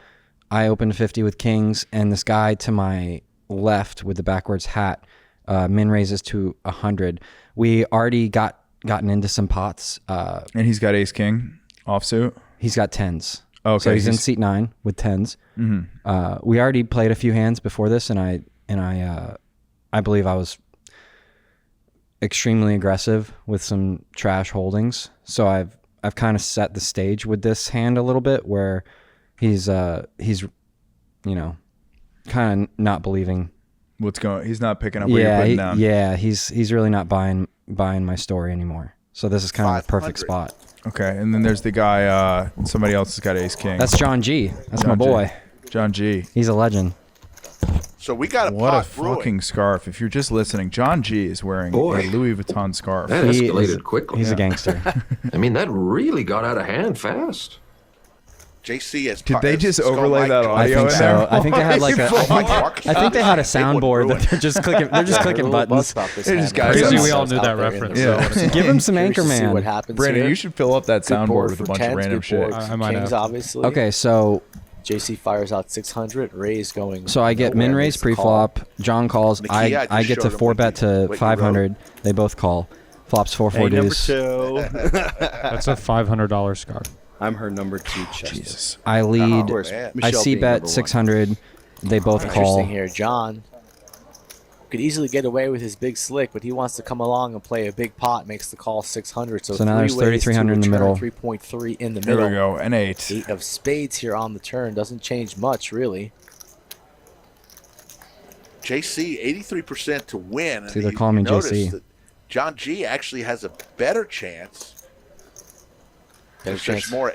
I opened to 50 with kings, and this guy to my left with the backwards hat min raises to 100. We already gotten into some pots. And he's got ace king offsuit. He's got 10s. Okay, So he's in seat 9 with 10s. We already played a few hands before this, and I believe I was extremely aggressive with some trash holdings. So I've kind of set the stage with this hand a little bit where he's kind of not believing. What's going? He's not picking up what you're putting down. Yeah, he's really not buying my story anymore. So this is kind of the perfect 500. spot. Okay, and then there's the guy. Somebody else has got ace king. That's John G. That's my John G. boy. John G. He's a legend. So we got a What a pot brewing. fucking scarf! If you're just listening, John G is wearing Boy. a Louis Vuitton scarf. That He escalated is- quickly. He's a gangster. I mean, that really got out of hand fast. JC has. Did they just Skull overlay Mike that Jones. I audio think in so. there? I think they had like a. I think they had a soundboard that they're just clicking. They're just clicking buttons. They just got Crazy some- we all knew that reference. Yeah. Give him some Curious to see Anchorman. what happens Brandon, here. you should fill up that Good soundboard board with a for bunch of tens, random good shit. board I for might kings, have. obviously. Okay, so JC fires out 600. Ray's going. I get min raise pre-flop. John calls. Nikki, I I just get to showed him 4-bet what to you 500. They both call. Flops 4-4 Number deuce. 2. That's a $500 Scott. I'm her number 2, Chester. Jesus. I lead. Oh, course, man. I Michelle see being number bet one. 600. They both Interesting call. here. John could easily get away with his big slick, but he wants to come along and play a big pot. Makes the call 600. So now there's 3,300 in the middle. 3.3 in the There middle. we go. An 8. 8 of spades here on the turn. Doesn't change much, really. JC 83% to win. See, they're calling me notice JC. that John G actually has a better chance. Better There's chance. more.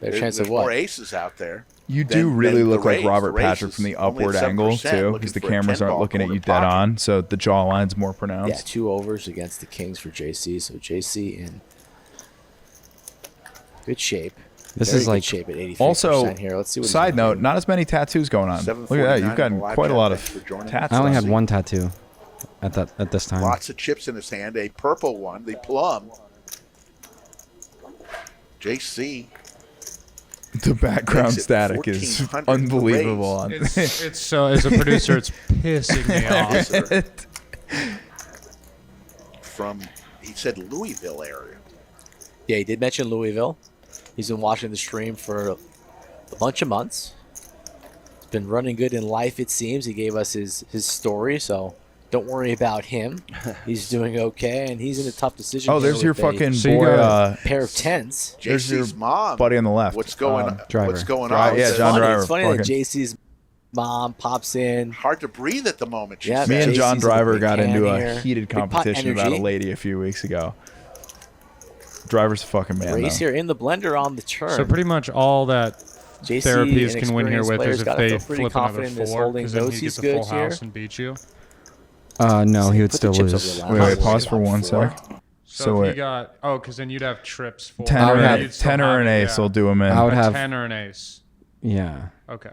Better chance there's of what? more aces out there. You do than really the look like raise. Robert The raise Patrick is from the only upward 7%, angle, too, looking because the for a cameras 10 aren't ball looking at going you dead pocket. on, so the jawline's more Yeah, pronounced. 2 overs against the kings for JC. So JC in good shape. This Very is good like shape at 83% Also, here. Let's see what side he's gonna note, do. not as many tattoos going on. Look at that. You've 749 gotten on the live quite a chat. lot of Thanks for joining tats. I only had Jesse. one tattoo at this time. Lots of chips in his hand. A purple one, the plum. JC. The background Makes it static is 1,400 unbelievable. On It's so as a producer, it's pissing me off. From, he said Louisville area. Yeah, he did mention Louisville. He's been watching the stream for a bunch of months. It's been running good in life, it seems. He gave us his story, so don't worry about him. He's doing okay, and he's in a tough decision. Oh, here there's your with a fucking So you boy, got pair of tens. There's your JC's mom. buddy on the left. What's going Driver. What's going Right, on? yeah, It's John funny. Driver, It's funny that fucking- JC's mom pops in. Hard to breathe at the moment. She Yeah, said. Me and JC's John in a Driver big got hand into a here. heated Big pot competition about a energy. lady a few weeks ago. Driver's a fucking man, Race though. here in the blender on the turn. So pretty much all that JC, therapies an can win here experienced with player's is if gotta they feel pretty flip another confident in his 4, holding. because then Knows he he's gets a full good here. house and beat you. No, he would Put the still chips lose. over the Wait, last pause for one. 1 sec. So, So if wait. he got because then you'd have trips for 10 I or, would an, have- You'd still 10 or have an it, ace yeah. will do him in. I would A have 10 or an ace. yeah. Okay.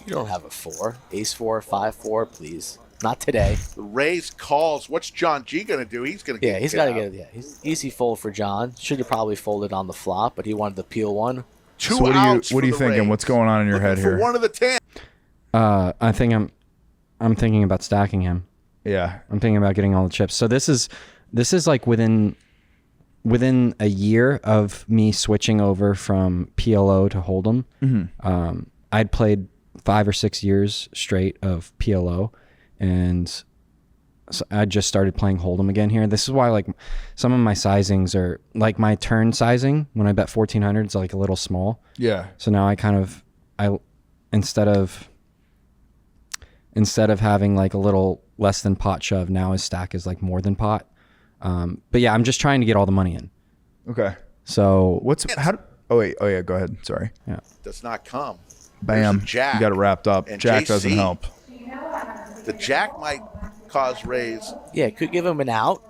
You don't have a 4. Ace 4, 5, 4, please. Not today. The Rays calls. What's John G going to do? He's going to Yeah, he's got to out. get it. Yeah, he's easy fold for John. Should have probably folded on the flop, but he wanted to peel one. Two So what outs are you for the thinking? Rays. What's going on in your head Looking for here? one of the 10. I think I'm thinking about stacking him. Yeah. I'm thinking about getting all the chips. So this is like within a year of me switching over from PLO to Hold'em. Mm-hmm. I'd played 5 or 6 years straight of PLO, and so I just started playing Hold'em again here. This is why like some of my sizings are like my turn sizing when I bet 1,400 is like a little small. Yeah. So now I instead of having like a little less than pot shove, now his stack is like more than pot. But yeah, I'm just trying to get all the money in. Okay. So Oh wait. Oh yeah. Go ahead. Sorry. Does not come. Bam. There's a jack. You got it wrapped up. And Jack JC. doesn't help. The jack might cause Rays Yeah, could give him an out.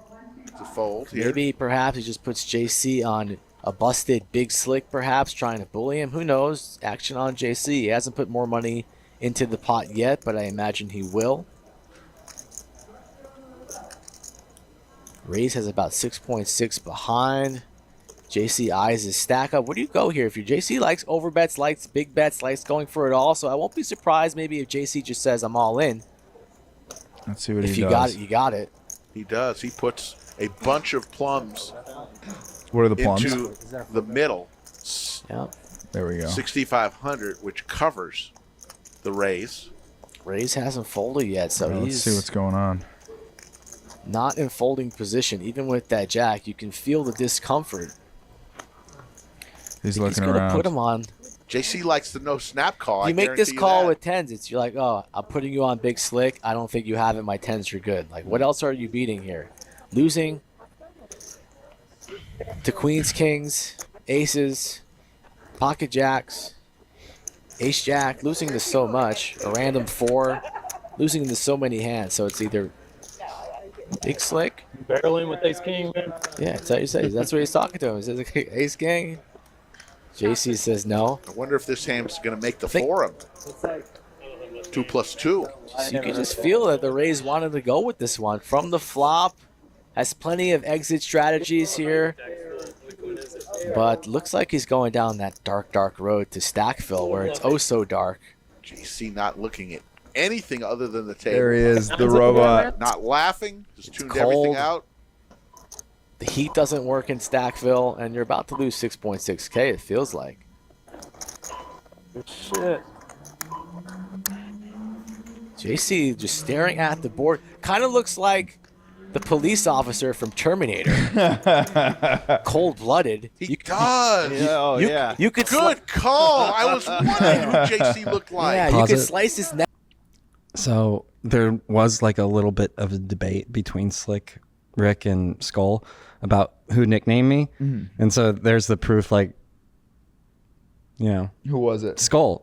to fold here. Maybe perhaps he just puts JC on a busted big slick, perhaps trying to bully him. Who knows? Action on JC. He hasn't put more money into the pot yet, but I imagine he will. Rays has about 6.6 behind. JC eyes his stack up. Where do you go here? If your JC likes overbets, likes big bets, likes going for it all, so I won't be surprised maybe if JC just says I'm all in. Let's see what If he you does. got it, you got it. He does. He puts a bunch of plums What are the plums? into the middle. Yeah. There we go. 6,500, which covers the Rays. Rays hasn't folded yet, so Let's he's see what's going on. not in folding position. Even with that jack, you can feel the discomfort. He's He's looking gonna around. put him on. JC likes the no snap call. You I make this guarantee call that. with tens. It's you're like, oh, I'm putting you on big slick. I don't think you have it. My tens are good. Like, what else are you beating here? Losing to queens, kings, aces, pocket jacks, ace jack. Losing to so much. A random 4. Losing to so many hands. So it's either big slick. Barreling with ace king, man. Yeah, that's what he says. That's what he's talking to him. He says, ace king. JC says no. I wonder if this hand's going to make the forum. 2 + 2. You can just feel that the Rays wanted to go with this one from the flop. Has plenty of exit strategies here. But looks like he's going down that dark, dark road to Stackville where it's oh so dark. JC not looking at anything other than the table. There he is, the robot. Not laughing. Just tuned cold. everything out. The heat doesn't work in Stackville, and you're about to lose 6.6K, it feels like. Shit. JC just staring at the board. Kind of looks like the police officer from Terminator. Cold-blooded. He does. You could Good call. I was wondering who JC looked like. Yeah, you Pause could it. slice his neck. So there was like a little bit of a debate between Slick, Rick, and Skull about who nicknamed me. And so there's the proof, like, you know, Who was it? Skull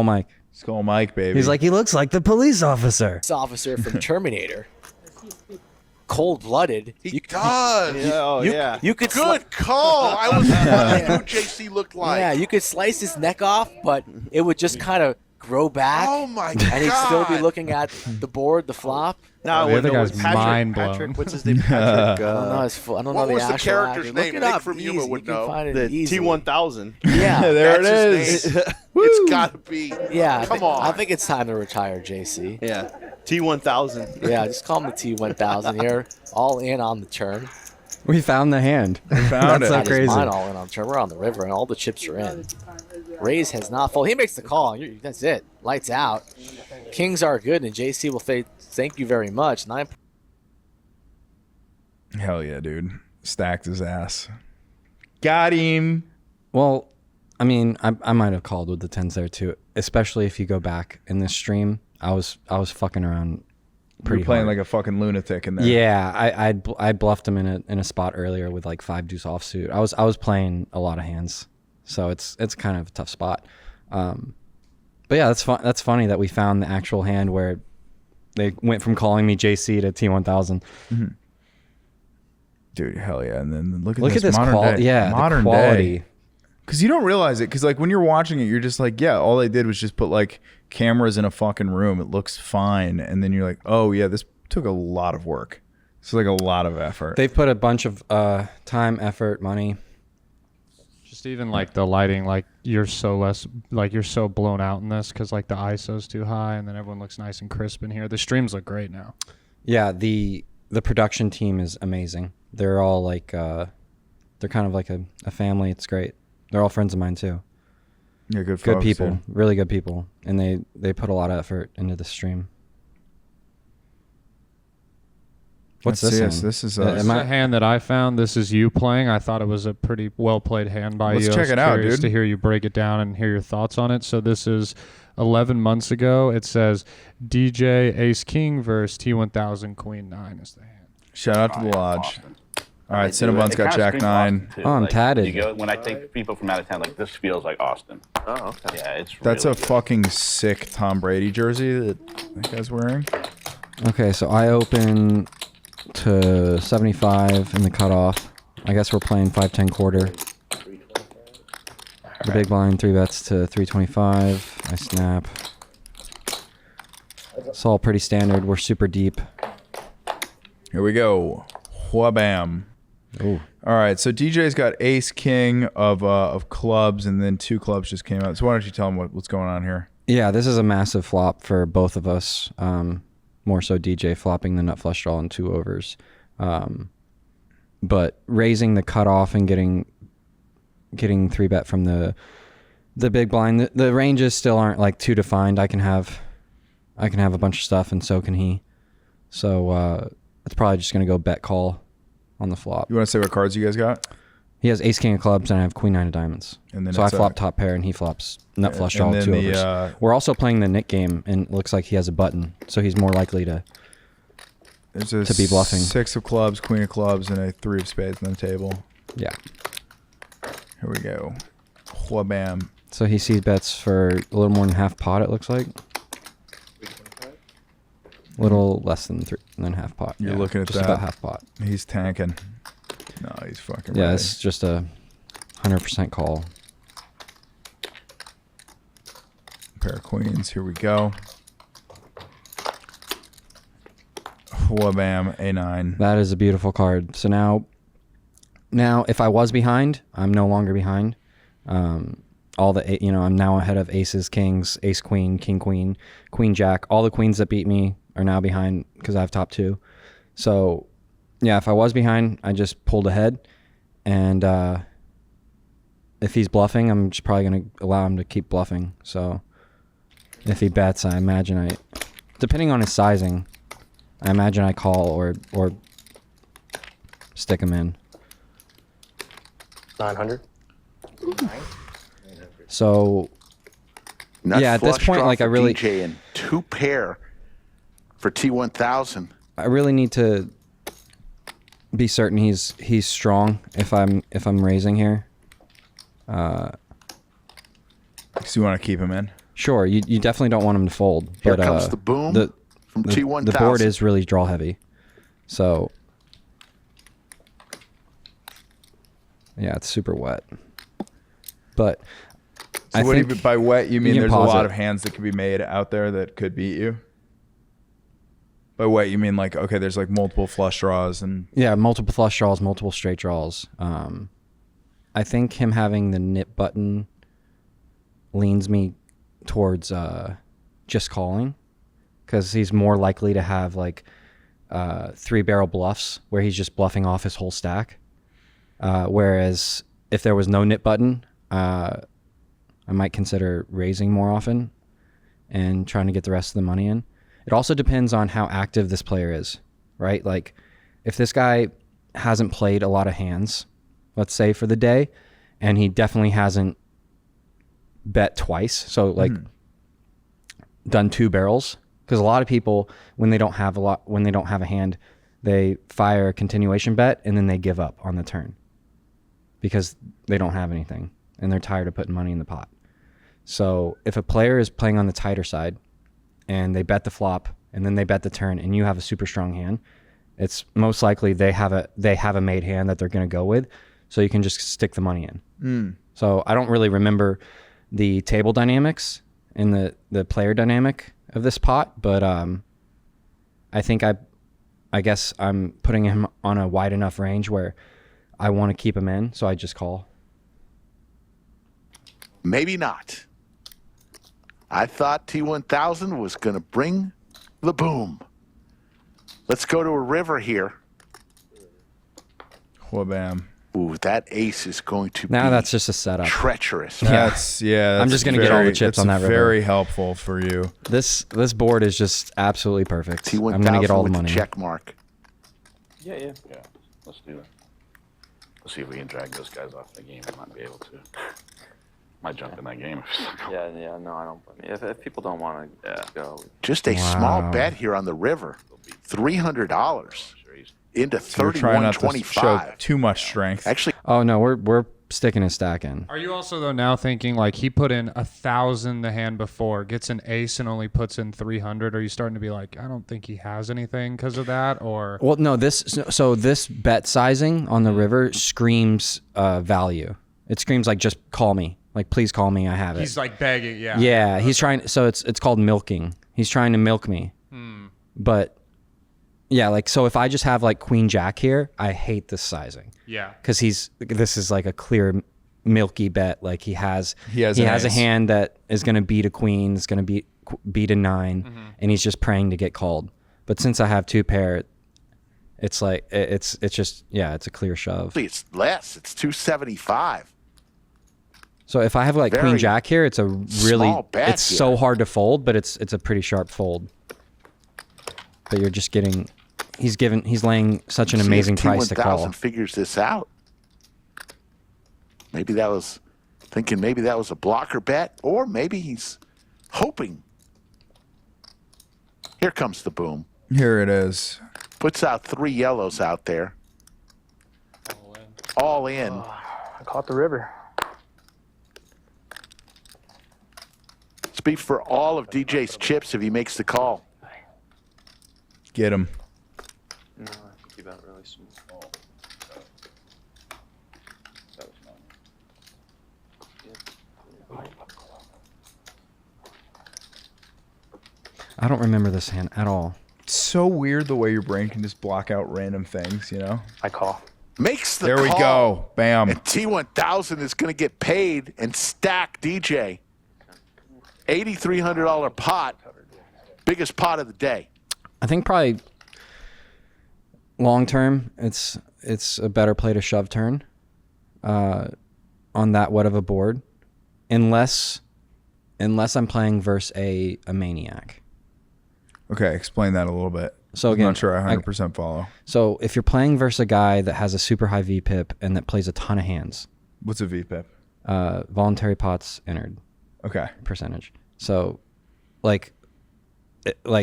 Mike. Skull Mike, baby. He's like, he looks like the police officer. Police officer from Terminator. Cold-blooded. He does. You could Good call. I was wondering who JC looked like. Yeah, you could slice his neck off, but it would just kind of grow back. Oh my God. And he'd still be looking at the board, the flop. No, The other no, guy's Patrick- mind blown. Patrick, what's his name? Patrick. I don't know his full, I don't What know the was the actual character's actor. name? Look it Nick up. from Easy. Yuma would You can know. find it The easily. T1000. Yeah, there it That's his is. name. It's got to be. yeah. Come on. I think it's time to retire, JC. Yeah. T1000. Yeah, just call him the T1000 here. All in on the turn. We found the hand. found That's it. so That is crazy. mine all in on the turn. We're on the river, and all the chips are in. Rays has not folded. He makes the call. That's it. Lights out. Kings are good, and JC will say thank you very much. 9. Hell yeah, dude. Stacked his ass. Got him. Well, I mean, I might have called with the 10s there too, especially if you go back in this stream. I was fucking around pretty You're playing hard. like a fucking lunatic in there. Yeah, I bluffed him in a spot earlier with like 5 deuce offsuit. I was playing a lot of hands, so it's kind of a tough spot. But yeah, that's fun. That's funny that we found the actual hand where they went from calling me JC to T1000. Dude, hell yeah. And then look Look at at this modern quality. day. Yeah, modern the quality. day. Because you don't realize it. Because like when you're watching it, you're just like, yeah, all they did was just put like cameras in a fucking room. It looks fine. And then you're like, oh yeah, this took a lot of work. It's like a lot of effort. They've put a bunch of time, effort, money. Just even like the lighting, like you're so blown out in this because like the ISO's too high, and then everyone looks nice and crisp in here. The streams look great now. Yeah, the production team is amazing. They're all like they're kind of like a family. It's great. They're all friends of mine too. Yeah, good Good folks, people, dude. really good people, and they put a lot of effort into the stream. What's Let's this see hand? us. This is This is a hand that I found. This is you playing. I thought it was a pretty well played hand by Let's you. check it out, Curious dude. to hear you break it down and hear your thoughts on it. So this is 11 months ago. It says DJ Ace King versus T1000 Queen 9 is the hand. Shout out to the lodge. All right, Cinnabon's got Jack 9. Oh, I'm tatted. You go, when I take people from out of town, like this feels like Austin. Oh, okay. Yeah, it's That's really a fucking sick Tom Brady jersey that guy's wearing. Okay, so I open to 75 in the cutoff. I guess we're playing 5-10 quarter. The big blind 3 bets to 325. I snap. It's all pretty standard. We're super deep. Here we go. Whabam. Ooh. All right, so DJ's got Ace King of clubs, and then 2 clubs just came out. So why don't you tell him what's going on here? Yeah, this is a massive flop for both of us. More so DJ flopping the nut flush draw and 2 overs. But raising the cutoff and getting 3 bet from the big blind. The ranges still aren't like too defined. I can have a bunch of stuff, and so can he. So it's probably just gonna go bet call on the flop. You want to say what cards you guys got? He has ace king of clubs, and I have queen 9 of diamonds. And then so I it's flop top pair, and he flops nut flush draw, and then 2 the, overs. We're also playing the Nick game, and it looks like he has a button, so he's more likely to be bluffing. 6 of clubs, queen of clubs, and a 3 of spades on the table. Yeah. Here we go. Whabam. So he sees bets for a little more than half pot, it looks like. A little less than half pot. You're Yeah, looking at just that. about half pot. He's tanking. No, he's fucking Yeah, ready. it's just a 100% call. Pair of queens. Here we go. Wha-bam, A9. That is a beautiful card. So now if I was behind, I'm no longer behind. I'm now ahead of aces, kings, ace, queen, king, queen, queen, jack. All the queens that beat me are now behind because I have top 2. So, yeah, if I was behind, I just pulled ahead. And if he's bluffing, I'm just probably going to allow him to keep bluffing. So if he bets, I imagine depending on his sizing, I imagine I call or stick him in. 900. So Nut yeah, at this flush point, draw like I for really, DJ and 2 pair for T1000. I really need to be certain he's strong if I'm raising here. So you want to keep him in? Sure, you definitely don't want him to fold. Here But comes the boom from T1000. The board is really draw heavy, so yeah, it's super wet. But So I what do think you, by wet, you mean can there's a pause lot it. of hands that could be made out there that could beat you? By wet, you mean like, okay, there's like multiple flush draws and... Yeah, multiple flush draws, multiple straight draws. I think him having the nip button leans me towards just calling, because he's more likely to have like 3-barrel bluffs where he's just bluffing off his whole stack. Whereas if there was no nip button, I might consider raising more often and trying to get the rest of the money in. It also depends on how active this player is, right? Like if this guy hasn't played a lot of hands, let's say for the day, and he definitely hasn't bet twice, so like done 2 barrels, because a lot of people when they don't have a hand, they fire a continuation bet and then they give up on the turn because they don't have anything and they're tired of putting money in the pot. So if a player is playing on the tighter side and they bet the flop and then they bet the turn and you have a super strong hand, it's most likely they have a made hand that they're going to go with, so you can just stick the money in. So I don't really remember the table dynamics and the player dynamic of this pot, but I think I guess I'm putting him on a wide enough range where I want to keep him in, so I just call. Maybe not. I thought T1000 was going to bring the boom. Let's go to a river here. Wha-bam. Ooh, that ace is going to Now be that's just a setup. treacherous. That's I'm just gonna get all the chips on that river. Very helpful for you. This board is just absolutely perfect. T1000 I'm gonna get all the with money. check mark. Yeah, yeah. Yeah, let's do that. Let's see if we can drag those guys off the game. We might be able to. Might jump in that game. Yeah, yeah, no, I don't. If people don't want to go. Just a small bet here on the river. $300 into So we're trying not to show 31.25. too much strength. Actually, Oh no, we're sticking a stack in. Are you also though now thinking like he put in 1,000 the hand before, gets an ace and only puts in 300? Are you starting to be like, I don't think he has anything because of that? Or Well, no, this bet sizing on the river screams value. It screams like, just call me, like please call me, I have it. he's like begging, yeah. Yeah, he's trying. So it's called milking. He's trying to milk me. But yeah, like so if I just have like queen jack here, I hate this sizing. Yeah. Because this is like a clear milky bet. Like he has an a ace. hand that is going to beat a queen, is going to beat a 9, and he's just praying to get called. But since I have 2 pair, it's like it's just it's a clear shove. it's less. It's 275. So if I have like Very queen jack here, it's a really small bet it's here. so hard to fold, but it's a pretty sharp fold. But you're just getting he's laying such an See if amazing price to call. T1000 figures this out. Maybe that was a blocker bet, or maybe he's hoping. Here comes the boom. Here it is. Puts out 3 yellows out there. All in. I caught the river. Speak for all of DJ's chips if he makes the call. Get him. No, I think you bet really small. I don't remember this hand at all. It's so weird the way your brain can just block out random things, you know? I call. Makes the There call. we go. Bam. And T1000 is going to get paid and stack DJ. $8,300 pot. Biggest pot of the day. I think probably long term, it's a better play to shove turn on that wet of a board, unless I'm playing versus a maniac. Okay, explain that a little bit. So I'm again, not sure I 100% follow. So if you're playing versus a guy that has a super high VPIP and that plays a ton of hands, What's a VPIP? voluntary pots entered Okay. percentage. So like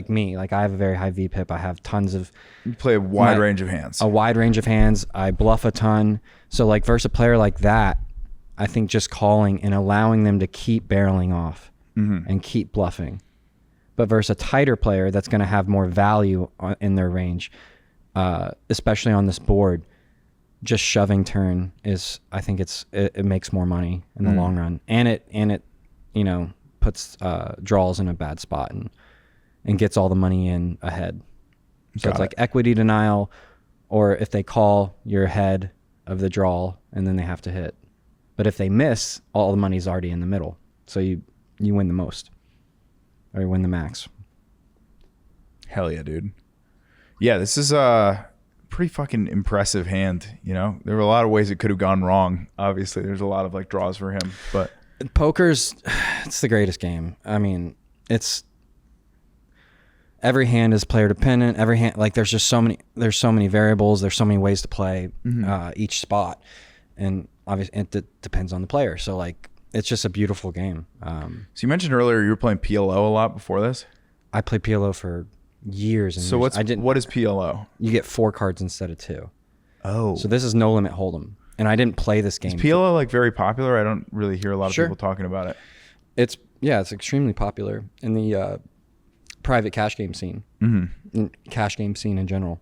me, like I have a very high VPIP. I have tons of You play a wide range of hands. a wide range of hands. I bluff a ton. So like versus a player like that, I think just calling and allowing them to keep barreling off and keep bluffing. But versus a tighter player that's going to have more value in their range, especially on this board, just shoving turn is, I think it makes more money in the long run, and it puts draws in a bad spot and gets all the money in ahead. So Got it's like it. equity denial, or if they call, you're ahead of the draw and then they have to hit. But if they miss, all the money's already in the middle, so you win the most. Or you win the max. Hell yeah, dude. Yeah, this is a pretty fucking impressive hand, you know? There were a lot of ways it could have gone wrong. Obviously, there's a lot of like draws for him, but Poker's, it's the greatest game. I mean, it's every hand is player dependent. Every hand, like there's so many variables. There's so many ways to play each spot, and obviously it depends on the player. So like, it's just a beautiful game. So you mentioned earlier you were playing PLO a lot before this. I played PLO for years. And So years. what is PLO? You get 4 cards instead of 2. Oh. So this is no limit hold'em, and I didn't play this game. Is PLO like very popular? I don't really hear a lot of Sure. people talking about it. It's extremely popular in the private cash game scene, cash game scene in general.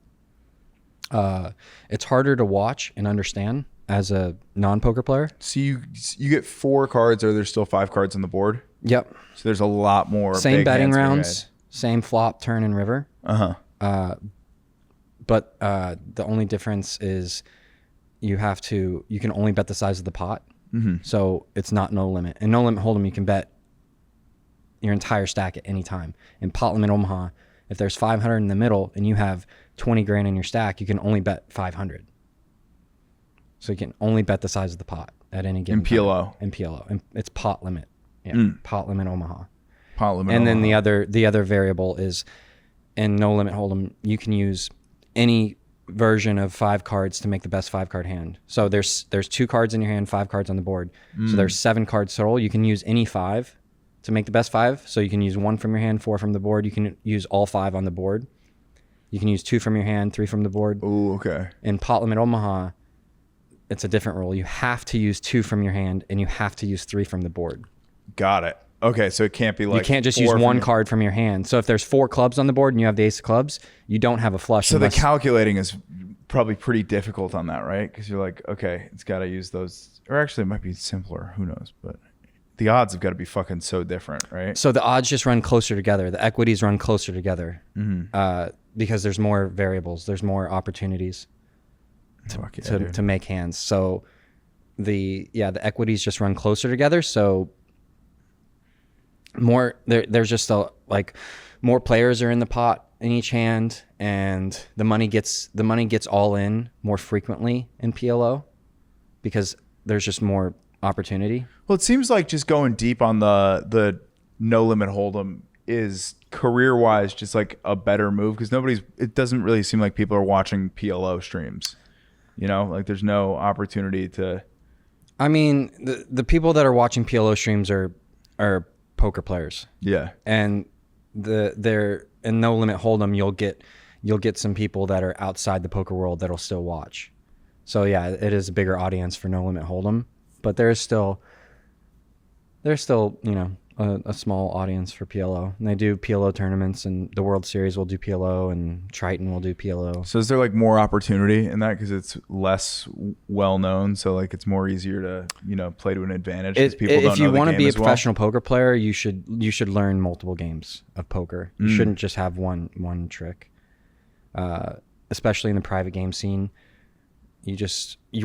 It's harder to watch and understand as a non-poker player. So you get 4 cards, or there's still 5 cards on the board? Yep. So there's a lot more. Same big betting hands to be rounds, same flop, turn, and river. But the only difference is you can only bet the size of the pot. So it's not no limit. And no limit hold'em, you can bet your entire stack at any time. In pot limit Omaha, if there's 500 in the middle and you have 20 grand in your stack, you can only bet 500. So you can only bet the size of the pot at any given time. In PLO. And it's pot limit. Yeah. Pot limit Omaha. Pot limit. And then Omaha. the other variable is in no limit hold'em, you can use any version of 5 cards to make the best 5 card hand. So there's 2 cards in your hand, 5 cards on the board. So there's 7 cards total. You can use any 5 to make the best 5. So you can use 1 from your hand, 4 from the board. You can use all 5 on the board. You can use 2 from your hand, 3 from the board. Ooh, okay. In pot limit Omaha, it's a different rule. You have to use 2 from your hand and you have to use 3 from the board. Got it. Okay, so it can't be like you can't just 4 use from 1 your- card from your hand. So if there's 4 clubs on the board and you have the ace of clubs, you don't have a flush. So the unless- calculating is probably pretty difficult on that, right? Because you're like, okay, it's got to use those, or actually it might be simpler. Who knows? But the odds have got to be fucking so different, right? So the odds just run closer together. The equities run closer together because there's more variables. There's more opportunities to make hands. So the equities just run closer together. So there's just more players are in the pot in each hand, and the money gets all in more frequently in PLO because there's just more opportunity. Well, it seems like just going deep on the no limit hold'em is career wise just like a better move, because it doesn't really seem like people are watching PLO streams. You know, like there's no opportunity to. I mean, the people that are watching PLO streams are poker players. Yeah. And they're in no limit hold'em, you'll get some people that are outside the poker world that'll still watch. So yeah, it is a bigger audience for no limit hold'em, but there's still, a small audience for PLO, and they do PLO tournaments, and the World Series will do PLO, and Triton will do PLO. So is there like more opportunity in that because it's less well known? So like it's more easier to play to an advantage because people don't know the game. If you want to be a as well? professional poker player, you should learn multiple games of poker. You shouldn't just have one trick. Especially in the private game scene, you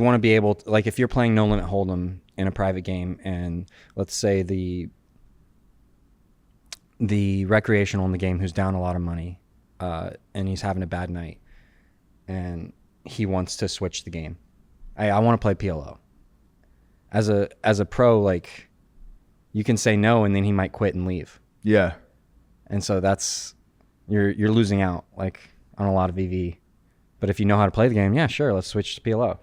want to be able to, like if you're playing No Limit Hold'em in a private game, and let's say the recreational in the game who's down a lot of money, and he's having a bad night, and he wants to switch the game. I want to play PLO. As a pro, like you can say no, and then he might quit and leave. Yeah. And so that's you're losing out like on a lot of EV. But if you know how to play the game, yeah, sure, let's switch to PLO.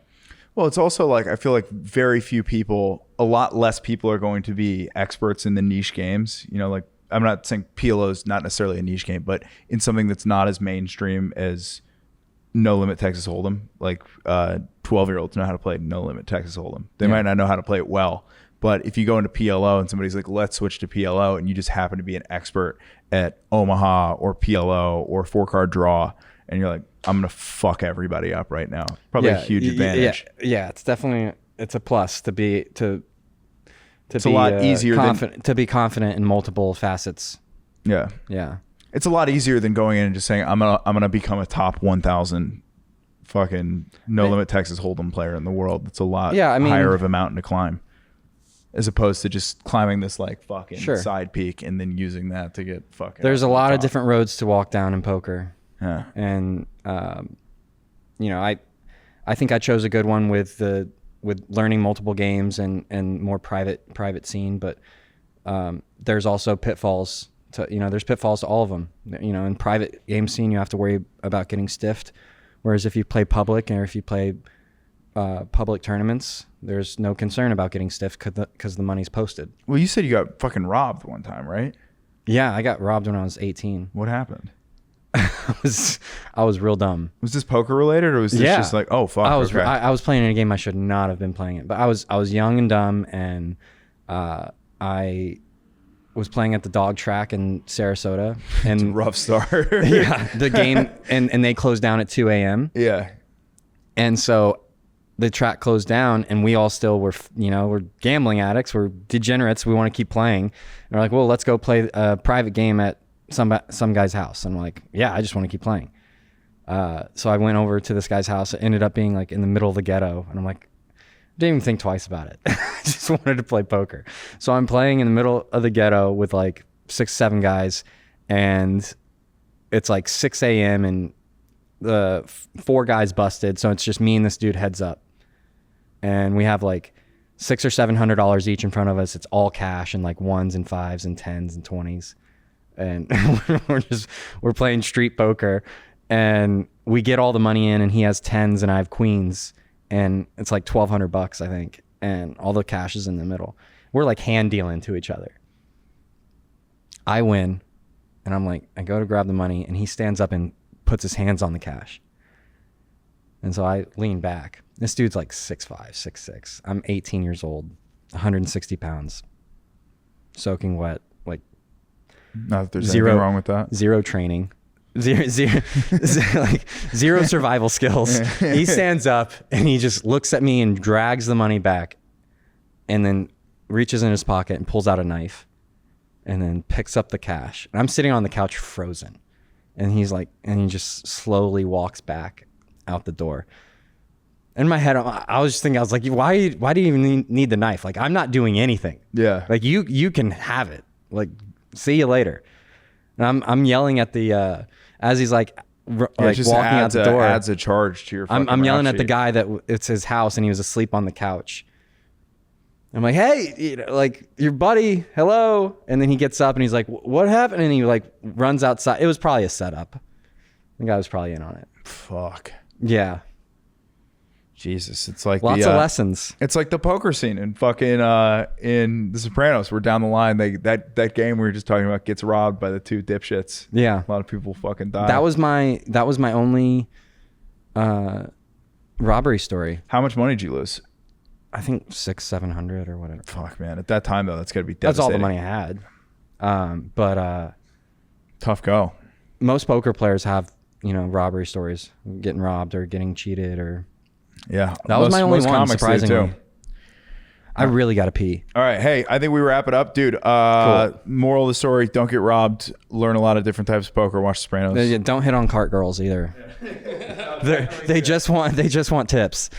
Well, it's also like I feel like very few people, a lot less people are going to be experts in the niche games. Like I'm not saying PLO is not necessarily a niche game, but in something that's not as mainstream as No Limit Texas Hold'em. Like 12-year-olds know how to play No Limit Texas Hold'em. They might not know how to play it well. But if you go into PLO and somebody's like, let's switch to PLO, and you just happen to be an expert at Omaha or PLO or 4-card draw, and you're like, I'm going to fuck everybody up right now. Probably a huge advantage. Yeah, it's definitely a plus to be it's a lot easier to be confident in multiple facets. Yeah. Yeah. It's a lot easier than going in and just saying, I'm gonna become a top 1,000 fucking No Limit Texas Hold'em player in the world. It's a lot higher of a mountain to climb, as opposed to just climbing this like fucking side peak and then using that to get fucking. There's a lot of different roads to walk down in poker. Yeah. And I think I chose a good one with learning multiple games and more private scene, but there's also pitfalls to there's pitfalls to all of them. In private game scene you have to worry about getting stiffed, whereas if you play public or if you play public tournaments, there's no concern about getting stiffed because the money's posted. Well, you said you got fucking robbed one time, right? Yeah, I got robbed when I was 18. What happened? I was real dumb. Was this poker related, or was this just like, oh fuck? I was playing in a game I should not have been playing it, but I was young and dumb, and I was playing at the dog track in Sarasota, and it's a rough start. Yeah, the game and they closed down at 2 a.m. Yeah, and so the track closed down, and we all still were we're gambling addicts, we're degenerates, we want to keep playing, and we're like, well, let's go play a private game at some guy's house. And I'm like, yeah, I just want to keep playing. So I went over to this guy's house. It ended up being like in the middle of the ghetto, and I'm like, didn't even think twice about it. I just wanted to play poker. So I'm playing in the middle of the ghetto with like 6-7 guys, and it's like 6 a.m. and the 4 guys busted. So it's just me and this dude heads up, and we have like $600 or $700 each in front of us. It's all cash and like 1s and 5s and 10s and 20s. And we're playing street poker, and we get all the money in, and he has 10s and I have queens, and it's like $1,200, I think, and all the cash is in the middle. We're like hand dealing to each other. I win, and I'm like, I go to grab the money, and he stands up and puts his hands on the cash. And so I lean back. This dude's like 6'5", 6'6". I'm 18 years old, 160 pounds, soaking wet. Not that there's anything wrong with that. Zero training, zero survival skills. He stands up and he just looks at me and drags the money back, and then reaches in his pocket and pulls out a knife, and then picks up the cash. And I'm sitting on the couch frozen, and he just slowly walks back out the door. In my head, I was just thinking, I was like, why do you even need the knife? Like, I'm not doing anything. Yeah. Like you can have it. Like, see you later. And I'm yelling at the as he's like walking out the door. Adds a charge to your. I'm yelling at the guy that it's his house, and he was asleep on the couch. I'm like, hey, like your buddy, hello. And then he gets up and he's like, what happened? And he like runs outside. It was probably a setup. The guy was probably in on it. Fuck. Yeah. Jesus, it's like lots of lessons. It's like the poker scene in fucking in The Sopranos. We're down the line. That game we were just talking about gets robbed by the 2 dipshits. Yeah, a lot of people fucking die. That was my only robbery story. How much money did you lose? I think $600-700 or whatever. Fuck, man. At that time though, that's gotta be devastating. That's all the money I had. But Tough go. most poker players have, robbery stories, getting robbed or getting cheated or. Yeah. That was my only most one, comics do, surprisingly. I really got to pee. All right. Hey, I think we wrap it up, dude. Cool. Moral of the story, don't get robbed. Learn a lot of different types of poker. Watch Sopranos. Don't hit on cart girls either. They just want tips.